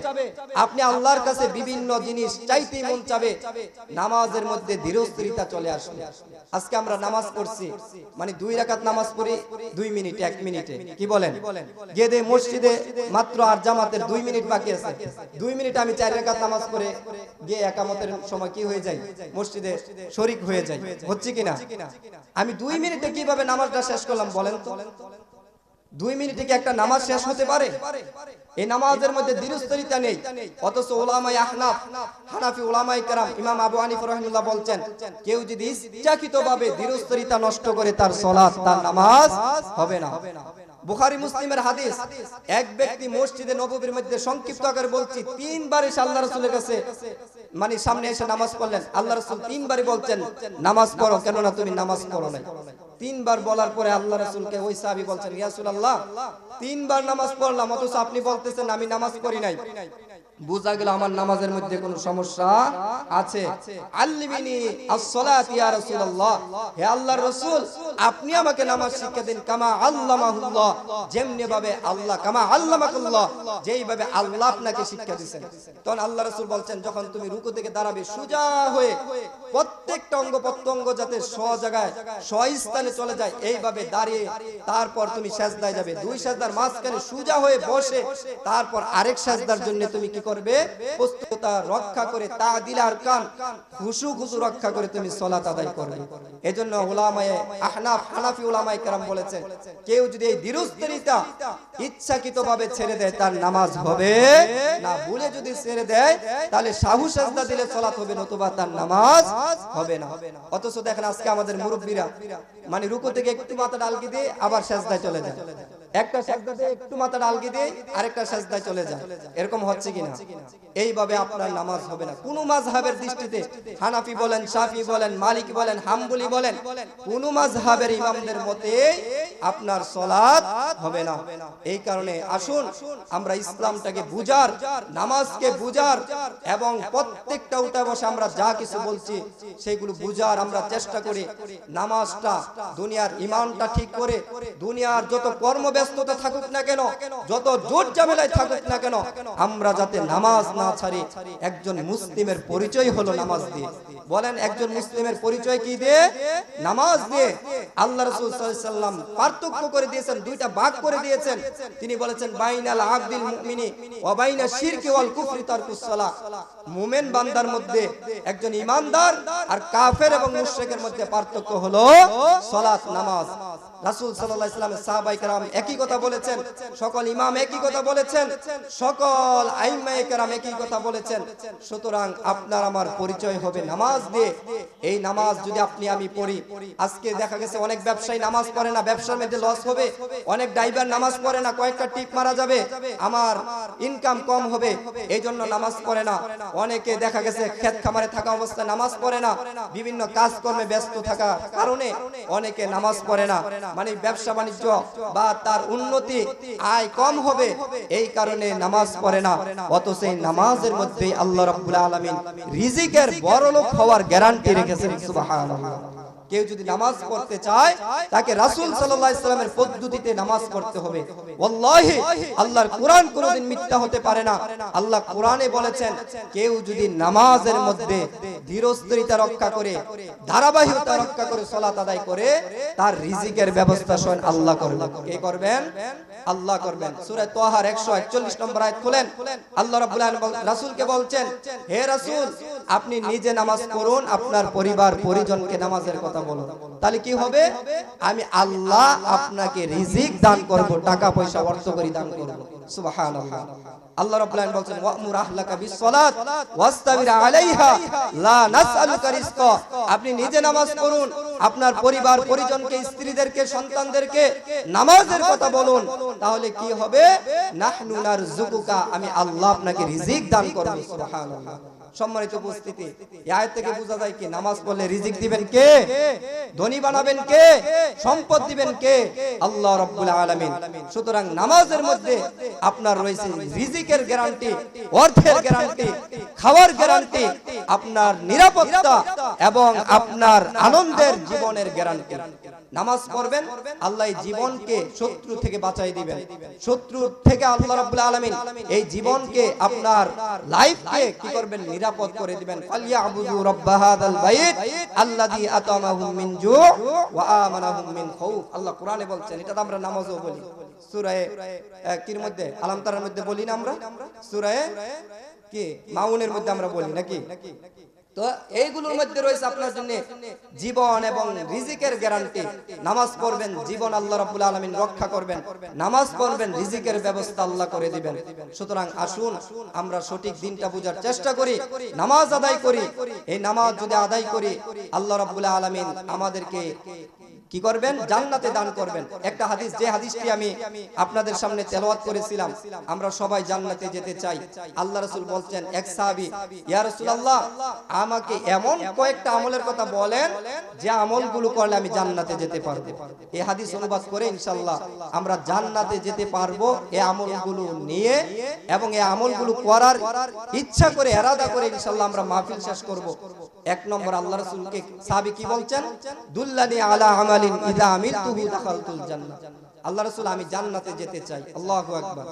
আপনি আল্লাহর কাছে বিভিন্ন জিনিস চাইতেই মন চাবে। নামাজের মধ্যে ধীরস্থিরতা চলে আসবে। আজকে আমরা নামাজ পড়ছি মানে 2 রাকাত নামাজ পড়ি 2 মিনিট 1 মিনিটে, কি বলেন? গেদে মসজিদে মাত্র আর জামাতের 2 মিনিট বাকি আছে, 2 মিনিট আমি 4 রাকাত নামাজ পড়ে গিয়ে একামতের সময় কি হয়ে যায়, মসজিদে শরীক হয়ে যায়। হচ্ছে কিনা? আমি 2 মিনিটে কিভাবে নামাজটা শেষ করলাম বলেন তো? 2 মিনিটে কি একটা নামাজ শেষ হতে পারে? এই নামাজের মধ্যে ধীরস্থিরতা নেই। অথচ উলামায়ে আহনাফ হানাফি উলামায়ে কেরাম ইমাম আবু হানিফা রাহিমাহুল্লাহ বলছেন কেউ যদি ইচ্ছাকৃতভাবে ধীরস্থিরতা নষ্ট করে তার সালাত তার নামাজ হবে না। বুখারী মুসলিমের হাদিস, এক ব্যক্তি মসজিদে নববীর মধ্যে সংক্ষিপ্ত আকারে বলছি 3 বার এসে আল্লাহ রাসূলের কাছে মানে সামনে এসে নামাজ পড়লেন। আল্লাহ রাসূল 3 বারই বলছেন নামাজ পড়ো, কেননা তুমি নামাজ পড়ো নাই। 3 বার বলার পরে আল্লাহ রাসূলকে ওই সাহাবী বলছেন ইয়া রাসূলুল্লাহ 3 বার নামাজ পড়লাম অথচ আপনি বলতেছেন আমি নামাজ পড়ি নাই। বুঝা গেল আমার নামাজের মধ্যে কোনো সমস্যা আছে। আল্লিমিনি আস-সালাত ইয়া রাসূলুল্লাহ, হে আল্লাহর রাসূল আপনি আমাকে নামাজ শিক্ষা দিন, কামা আল্লামাহুল্লাহ, যেমনি ভাবে আল্লাহ কামা আল্লামাকুল্লাহ, যেইভাবে আল্লাহ আপনাকে শিক্ষা দিয়েছেন। তখন আল্লাহ রাসূল বলছেন যখন তুমি রুকু থেকে দাঁড়াবে সোজা হয়ে প্রত্যেকটা অঙ্গ প্রত্যঙ্গ যাতে জায়গায় স্থানে চলে যায় এইভাবে দাঁড়িয়ে তারপর তুমি সিজদায় যাবে। 2 সিজদার মাঝখানে সোজা হয়ে বসে তারপর আরেক সিজদার জন্য তুমি কি করবে? প্রস্তুততা রক্ষা করে তাদিল আরকান খুশু রক্ষা করে তুমি সালাত আদায় করবে। এজন্য উলামায়ে আহনাফ হানাফি উলামায়ে কেরাম বলেছেন কেউ যদি এই ধীরস্থিরতা ইচ্ছাকৃতভাবে ছেড়ে দেয় তার নামাজ হবে না। ভুলে যদি ছেড়ে দেয় তাহলে সাহু সিজদা দিলে সালাত হবে, নতুবা তার নামাজ হবে না। অথচ দেখেন আজকে আমাদের মুরব্বিরা মানে রুকু থেকে একটু মাথা ডালকি দিয়ে আবার সিজদায় চলে যায়, একটা সিজদাতে একটু মাথা ডালকি দিয়ে আরেকটা সিজদায় চলে যায়। এরকম হচ্ছে কিনা? এইভাবে আপনার নামাজ হবে না। কোন মাযহাবের দৃষ্টিতে হানাফি বলেন, শাফি বলেন, মালিকি বলেন, হাম্বলি বলেন, কোন মাযহাবের ইমামদের মতে আপনার সালাত হবে না। এই কারণে আসুন আমরা ইসলামটাকে বুঝার, নামাজকে বুঝার এবং প্রত্যেকটা উঠে বসে আমরা যা কিছু বলছি সেগুলো বুঝার আমরা চেষ্টা করি। নামাজটা দুনিয়ার ইমানটা ঠিক করে দুনিয়ার যত কর্মব্যস্ততা থাকুক না কেন, যত জোর ঝামেলায় থাকুক না কেন, আমরা যাতে নামাজ না ছাড়ি। একজন মুসলিমের পরিচয় হলো নামাজ দিয়ে। বলেন একজন মুসলিমের পরিচয় কি দিয়ে? নামাজ দিয়ে। আল্লাহ রাসূল সাল্লাল্লাহু আলাইহি সাল্লাম পার্থক্য করে দিয়েছেন, দুইটা ভাগ করে দিয়েছেন। তিনি বলেছেন বাইনাল আবদিল মুমিনি ওয়া বাইনা শিরকি ওয়াল কুফরি তারকুস সালাহ। মুমিন বান্দার মধ্যে একজন ঈমানদার আর কাফের এবং মুশরিকের মধ্যে পার্থক্য হলো সালাত, নামাজ। রাসূল সাল্লাল্লাহু আলাইহি সাল্লামের সাহাবায়ে কেরাম একই কথা বলেছেন, সকল ইমাম একই কথা বলেছেন, সকল আইম্মায়ে কেরাম একই কথা বলেছেন। সুতরাং আপনার আমার পরিচয় হবে নামাজ দিয়ে। এই নামাজ যদি আপনি আমি পড়ি, আজকে দেখা গেছে অনেক ব্যবসায়ী নামাজ পড়ে না, ব্যবসার মধ্যে লস হবে। অনেক ড্রাইভার নামাজ পড়ে না, কয়েকটা টিপ মারা যাবে, আমার ইনকাম কম হবে, এই জন্য নামাজ পড়ে না। অনেকে দেখা গেছে ক্ষেত খামারে থাকা অবস্থায় নামাজ পড়ে না, বিভিন্ন কাজকর্মে ব্যস্ত থাকার কারণে অনেকে নামাজ পড়ে না। মানে ব্যবসা বাণিজ্য বা তার উন্নতি আয় কম হবে, এই কারণে নামাজ পড়ে না। অথচ এই নামাজের মধ্যে আল্লাহ রাব্বুল আলামিন রিজিকের বড়লোক হওয়ার গ্যারান্টি রেখেছেন। সুবহানাল্লাহ। কেউ যদি নামাজ পড়তে চায় তাকে রাসূল সাল্লাল্লাহু আলাইহি সাল্লামের পদ্ধতিতে নামাজ পড়তে হবে। ওয়াল্লাহি আল্লাহর কোরআন কোনদিন মিথ্যা হতে পারে না। আল্লাহ কোরআনে বলেছেন, কেউ যদি নামাজের মধ্যে ধীরস্থিরতা রক্ষা করে, ধারাবাহিকতা রক্ষা করে সালাত আদায় করে, তার রিজিকের ব্যবস্থা স্বয়ং আল্লাহ করবেন। কে করবেন? আল্লাহ করবেন। সূরা তাহার 141 নম্বর আয়াত খুলেন, আল্লাহ রাব্বুল আলামিন রাসূলকে বলছেন, হে রাসূল, আপনি নিজে নামাজ পড়ুন, আপনার পরিবার পরিজনকে নামাজের কথা বলুন, তাহলে কি হবে? আমি আল্লাহ আপনাকে রিজিক দান করব, টাকা পয়সা অর্থ করি দান করব। সুবহানাল্লাহ। আল্লাহ রাব্বুল আলামিন বলেন, ওয়া'মুর আহলাকা বিস-সালাত ওয়াসতাবির আলাইহা লা নাসআলুকা রিজকা। আপনি নিজে নামাজ পড়ুন, আপনার পরিবার পরিজনকে, স্ত্রীদেরকে, সন্তানদেরকে নামাজের কথা বলুন, তাহলে কি হবে? নাহনু নারযুকুকা, আমি আল্লাহ আপনাকে রিজিক দান করব। সুবহানাল্লাহ। সম্মানিত উপস্থিতি, এই আয়াত থেকে বোঝা যায় কি নামাজ পড়লে রিজিক দিবেন কে? ধনী বানাবেন কে? সম্পদ দিবেন কে? আল্লাহ রাব্বুল আলামিন। সুতরাং নামাজের মধ্যে আপনার রয়েছে রিজিকের গ্যারান্টি, অর্থের গ্যারান্টি, খাওয়ার গ্যারান্টি, আপনার নিরাপত্তা এবং আপনার আনন্দের জীবনের গ্যারান্টি। নামাজ পড়বেন, আল্লাহ এই জীবনকে শত্রু থেকে বাঁচাই দিবেন। শত্রু থেকে আল্লাহ রাব্বুল আলামিন এই জীবনকে, আপনার লাইফকে কি করবেন? নিরাপদ করে দিবেন। ফালিয়াবুদু রাব্ব হাযাল বাইত আল্লাযী আতামাহুম মিন জু' ওয়া আমানাহুম মিন খাউফ। আল্লাহ কোরআনে বলছেন, এটা তো আমরা নামাজও বলি, সূরা কির মধ্যে, আলাম তারার মধ্যে বলি না আমরা? সূরা কি মাউনের মধ্যে আমরা বলি নাকি? তো এইগুলোর মধ্যে রয়েছে আপনার জন্য জীবন এবং রিজিকের গ্যারান্টি। নামাজ পড়বেন, জীবন আল্লাহ রাব্বুল আলামিন রক্ষা করবেন। নামাজ পড়বেন, রিজিকের ব্যবস্থা আল্লাহ করে দিবেন। সুতরাং আসুন আমরা সঠিক দিনটা বোঝার চেষ্টা করি, নামাজ আদায় করি। এই নামাজ যদি আদায় করি, আল্লাহ রাব্বুল আলামিন আমাদেরকে কি করবেন? জান্নাতে দান করবেন। একটা হাদিস, যে হাদিসটি আমি আপনাদের সামনে তেলাওয়াত করেছিলাম, আমরা সবাই জান্নাতে যেতে চাই। আল্লাহ রাসূল বলছেন, এক সাহাবী, ইয়া রাসূলুল্লাহ, আমাকে এমন কয়েকটা আমলের কথা বলেন যে আমলগুলো করলে আমি জান্নাতে যেতে পারবো। এই হাদিস অনুবাদ করে ইনশাআল্লাহ আমরা জান্নাতে যেতে পারবো এই আমলগুলো নিয়ে, এবং এই আমলগুলো করার ইচ্ছা করে, ইরাদা করে ইনশাআল্লাহ আমরা মাহফিল শেষ করব। এক নম্বর, আল্লাহ রাসূলকে সাহাবী কি বলছেন? দুল্লানি আলা আমালিন ইযা আমিলতুহু দাখালতুল জান্নাহ। আল্লাহ রাসূল, আমি জান্নাতে যেতে চাই। আল্লাহু আকবার।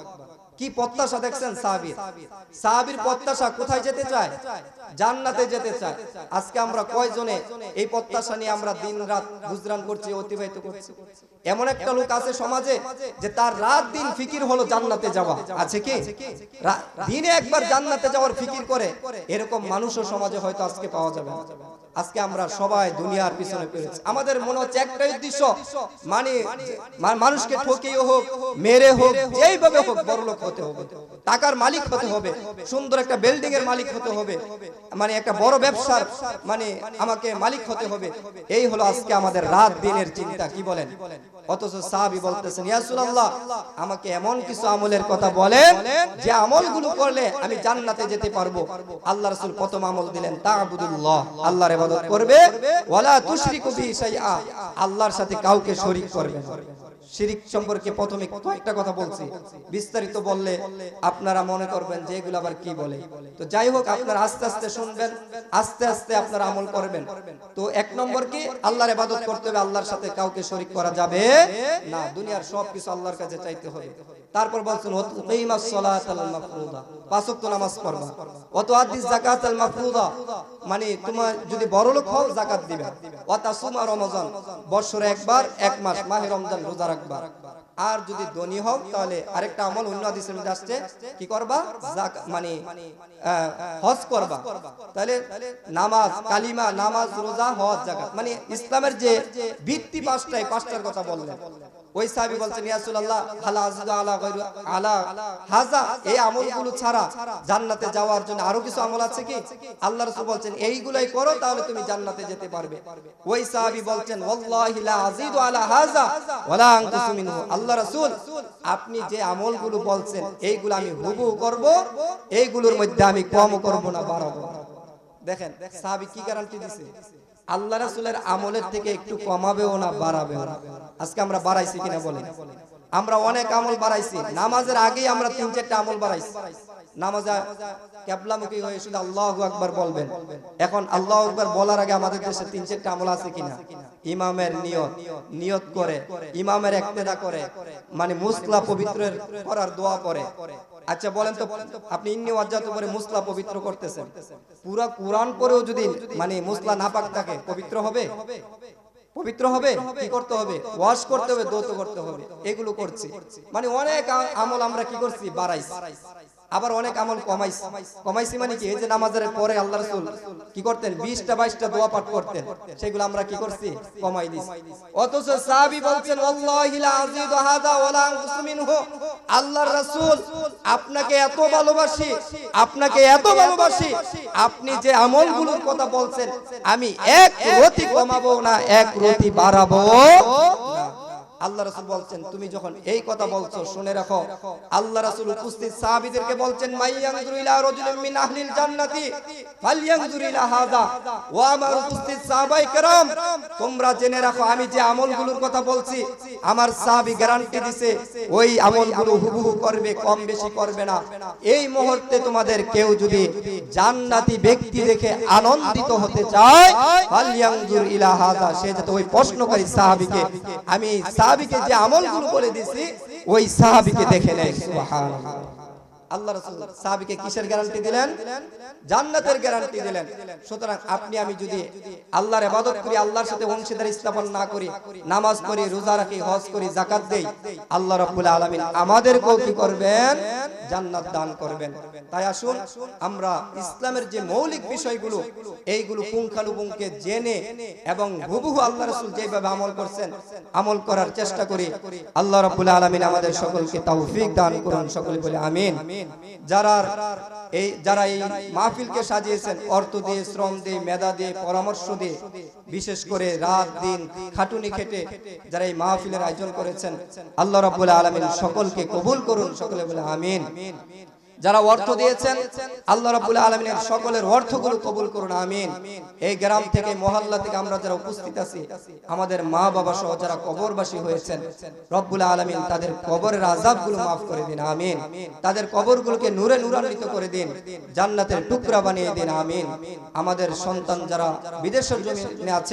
কি প্রত্যাশা দেখছেন সাহাবীর? সাহাবীর প্রত্যাশা কোথায় যেতে চায়? জান্নাতে যেতে চায়। আজকে আমরা কয়জনে এই প্রত্যাশা নিয়ে আমরা দিন রাত গুজরান করছি, অতিবাহিত করছি? এমন একটা লোক আছে সমাজে যে তার রাত দিন ফিকির হলো জান্নাতে যাওয়া, আছে কি? দিনে একবার জান্নাতে যাওয়ার ফিকির করে, এরকম মানুষও সমাজে হয়তো আজকে পাওয়া যাবে না। আজকে আমরা সবাই দুনিয়ার পিছনে পড়েছি। আমাদের মনে হচ্ছে একটাই উদ্দেশ্য, মানে মানুষকে ঠকিয়ে হোক, মেরে হোক, যেইভাবে হোক বড়লোক হতে হবে, টাকার মালিক হতে হবে, সুন্দর একটা বিল্ডিং এর মালিক হতে হবে, মানে একটা বড় ব্যবসার মানে আমাকে মালিক হতে হবে। এই হলো আজকে আমাদের রাত দিনের চিন্তা। কি বলেন? অথচ সাহাবী বলতেছেন, ইয়া রাসূলুল্লাহ, আমাকে এমন কিছু আমলের কথা বলেন যে আমলগুলো করলে আমি জান্নাতে যেতে পারবো। আল্লাহ রাসূল প্রথম আমল দিলেন, তা'বুদুল্লাহ, আল্লাহর ইবাদত করবে, ওয়ালা তুশরিকু বিহি শাইআ, আল্লাহর সাথে কাউকে শরীক করবে না। শিরিক সম্পর্কে প্রথমে কয়েকটা কথা বলছি, বিস্তারিত বললে আপনারা মনে করবেন যে এগুলো আবার কি বলে। তো যাই হোক, আপনারা আস্তে আস্তে শুনবেন, আস্তে আস্তে আপনারা আমল করবেন। তো এক নম্বর কি? আল্লাহর ইবাদত করতে হবে, আল্লাহর সাথে কাউকে শরীক করা যাবে না, দুনিয়ার সবকিছু আল্লাহর কাছে চাইতে হবে। তারপর বলছেন, ওয়াতুকিমাস সালাতাল মাফরুদা, পাঁচ ওয়াক্ত নামাজ পড়বা, ওয়াতুআদ্দিজ যাকাতাল মাফরুদা, মানে তোমার যদি বড়লোক হও যাকাত দিবে, ওয়াতাসুমা রমজান, বছরে একবার এক মাস মাহে রমজান রোজা রাখবা। আর যদি ধনী হও তাহলে আরেকটা আমল অন্য হাদিসের মধ্যে আসছে, কি করবা? মানে হজ করবা। তাহলে নামাজ, কালিমা, নামাজ, রোজা, হজ, যাকাত, মানে ইসলামের যে ভিত্তি পাঁচটাই, পাঁচটার কথা বললেন। ওই সাহাবী বলছেন, ইয়া রাসূলুল্লাহ, হালা আযদু আলা গায়রু আলা হাযা, এই আমলগুলো ছাড়া জান্নাতে যাওয়ার জন্য আরো কিছু আমল আছে কি? আল্লাহ রাসূল বলছেন, এইগুলাই করো তাহলে তুমি জান্নাতে যেতে পারবে। ওই সাহাবী বলছেন, ওয়াল্লাহি লা আযিদু আলা হাযা ওয়ালা আনকুসু মিনহু, আল্লাহ রাসূল, আপনি যে আমলগুলো বলছেন এইগুলো আমি হুবহু করব, এইগুলোর মধ্যে আমি কমও করব না, বাড়াবো না। দেখেন সাহাবী কি গ্যারান্টি দিছে? আল্লাহ রাসূলের আমলের থেকে একটু কমাবেও না বাড়াবেও না। আজকে আমরা বাড়াইছি কিনা বলেন? আমরা অনেক আমল বাড়াইছি। নামাজের আগেই আমরা 3-4টা আমল বাড়াইছি। নামাজে কিবলামুখী হয়ে শুধু আল্লাহু আকবার বলবেন। এখন আল্লাহু আকবার বলার আগে আমাদের দেশে 3-4টা আমল আছে কিনা? ইমামের নিয়ত করে, ইমামের ইক্তেদা করে, মানে মুসলা পবিত্র করার দোয়া পড়ে। আচ্ছা বলেন তো, আপনি ইন্নী ওয়াজ্জাত করে মুসলা পবিত্র করতেছেন, পুরা কোরআন পড়েও যদি মানে মুসলা নাপাক থাকে পবিত্র হবে? পবিত্র হবে? কি করতে হবে? ওয়াশ করতে হবে, দৌত করতে হবে। এগুলো করছি, মানে অনেক আমল আমরা কি করছি? বাড়াইছি। আবার অনেক আমল কমাইছি মানে কি? এই যে নামাজের পরে আল্লাহ রাসূল কি করতেন? 20টা 22টা দোয়া পাঠ করতেন, সেগুলো আমরা কি করছি? কমাই দিছি। অথচ সাহাবী বলছেন ওয়াল্লাহি লা আযীদু হাযা ওয়ালা আনকুসু মিনহু, আল্লাহর রাসূল আপনাকে এত ভালোবাসি, আপনাকে এত ভালোবাসি, আপনি যে আমলগুলোর কথা বলছেন আমি এক রতি কমাবো না, এক রতি বাড়াবো না। আল্লাহ রাসূল বলছেন তুমি যখন এই কথা বলছো শুনে রাখো, আল্লাহ রাসূল উপস্থিত সাহাবীদেরকে বলছেন মাইয়ানজুরু ইলা রাজুলিন মিন আহলিল জান্নাতি ফালয়ানজুরু ইলা হাযা। ও আমার উপস্থিত সাহাবায়ে কেরাম, তোমরা জেনে রাখো আমি যে আমলগুলোর কথা বলছি আমার সাহাবী গ্যারান্টি দিছে ওই আমলগুলো হুবহু করবে, কম বেশি করবে না। এই মুহূর্তে তোমাদের কেউ যদি জান্নাতি ব্যক্তি দেখে আনন্দিত হতে চায় ফালয়ানজুরু ইলা হাযা, সে যাতে ওই প্রশ্নকারী সাহাবীকে, আমি সাহাবীকে যে আমলগুলো বলে দিছি ওই সাহাবীকে দেখে নেয়। সুবহানাল্লাহ। আল্লাহ রাসূল সাহাবীকে কিসের গ্যারান্টি দিলেন? জান্নাতের গ্যারান্টি দিলেন। সুতরাং আপনি আমি যদি আল্লাহর ইবাদত করি, আল্লাহর সাথে অংশীদার স্থাপন না করি, নামাজ পড়ি, রোজা রাখি, হজ করি, যাকাত দেই, আল্লাহ রাব্বুল আলামিন আমাদেরকেও কি করবেন? জান্নাত দান করবেন। তাই আসুন আমরা ইসলামের যে মৌলিক বিষয়গুলো এইগুলো পুঙ্খানুপুঙ্খে জেনে এবং হুবহু আল্লাহ রাসূল যেভাবে আমল করছেন আমল করার চেষ্টা করি। আল্লাহ রাব্বুল আলামিন আমাদের সকলকে তৌফিক দান করুন। সকলে বলে আমিন। যারা এই মাহফিলকে সাজিয়েছেন, অর্থ দিয়ে, শ্রম দিয়ে, মেধা দিয়ে, পরামর্শ দিয়ে, বিশেষ করে রাত দিন খাটুনি খেটে যারা এই মাহফিলের আয়োজন করেছেন, আল্লাহ রাব্বুল আলামিন সকলকে কবুল করুন। সকলে বলে আমিন। যারা অর্থ দিয়েছেন আল্লাহ রাব্বুল আলামিনের সকলের অর্থগুলো কবুল করুন, আমিন। এই গ্রাম থেকে, মহল্লা থেকে আমরা যারা উপস্থিত আছি, আমাদের মা বাবা সহ যারা কবরবাসী হয়েছেন, রব্বুল আলামিন তাদের কবরের আযাবগুলো মাফ করে দিন, আমিন। তাদের কবরগুলোকে নূরে নূরান্বিত করে দিন, জান্নাতের টুকরা বানিয়ে দিন, আমিন। আমাদের সন্তান যারা বিদেশের জমিনে আছে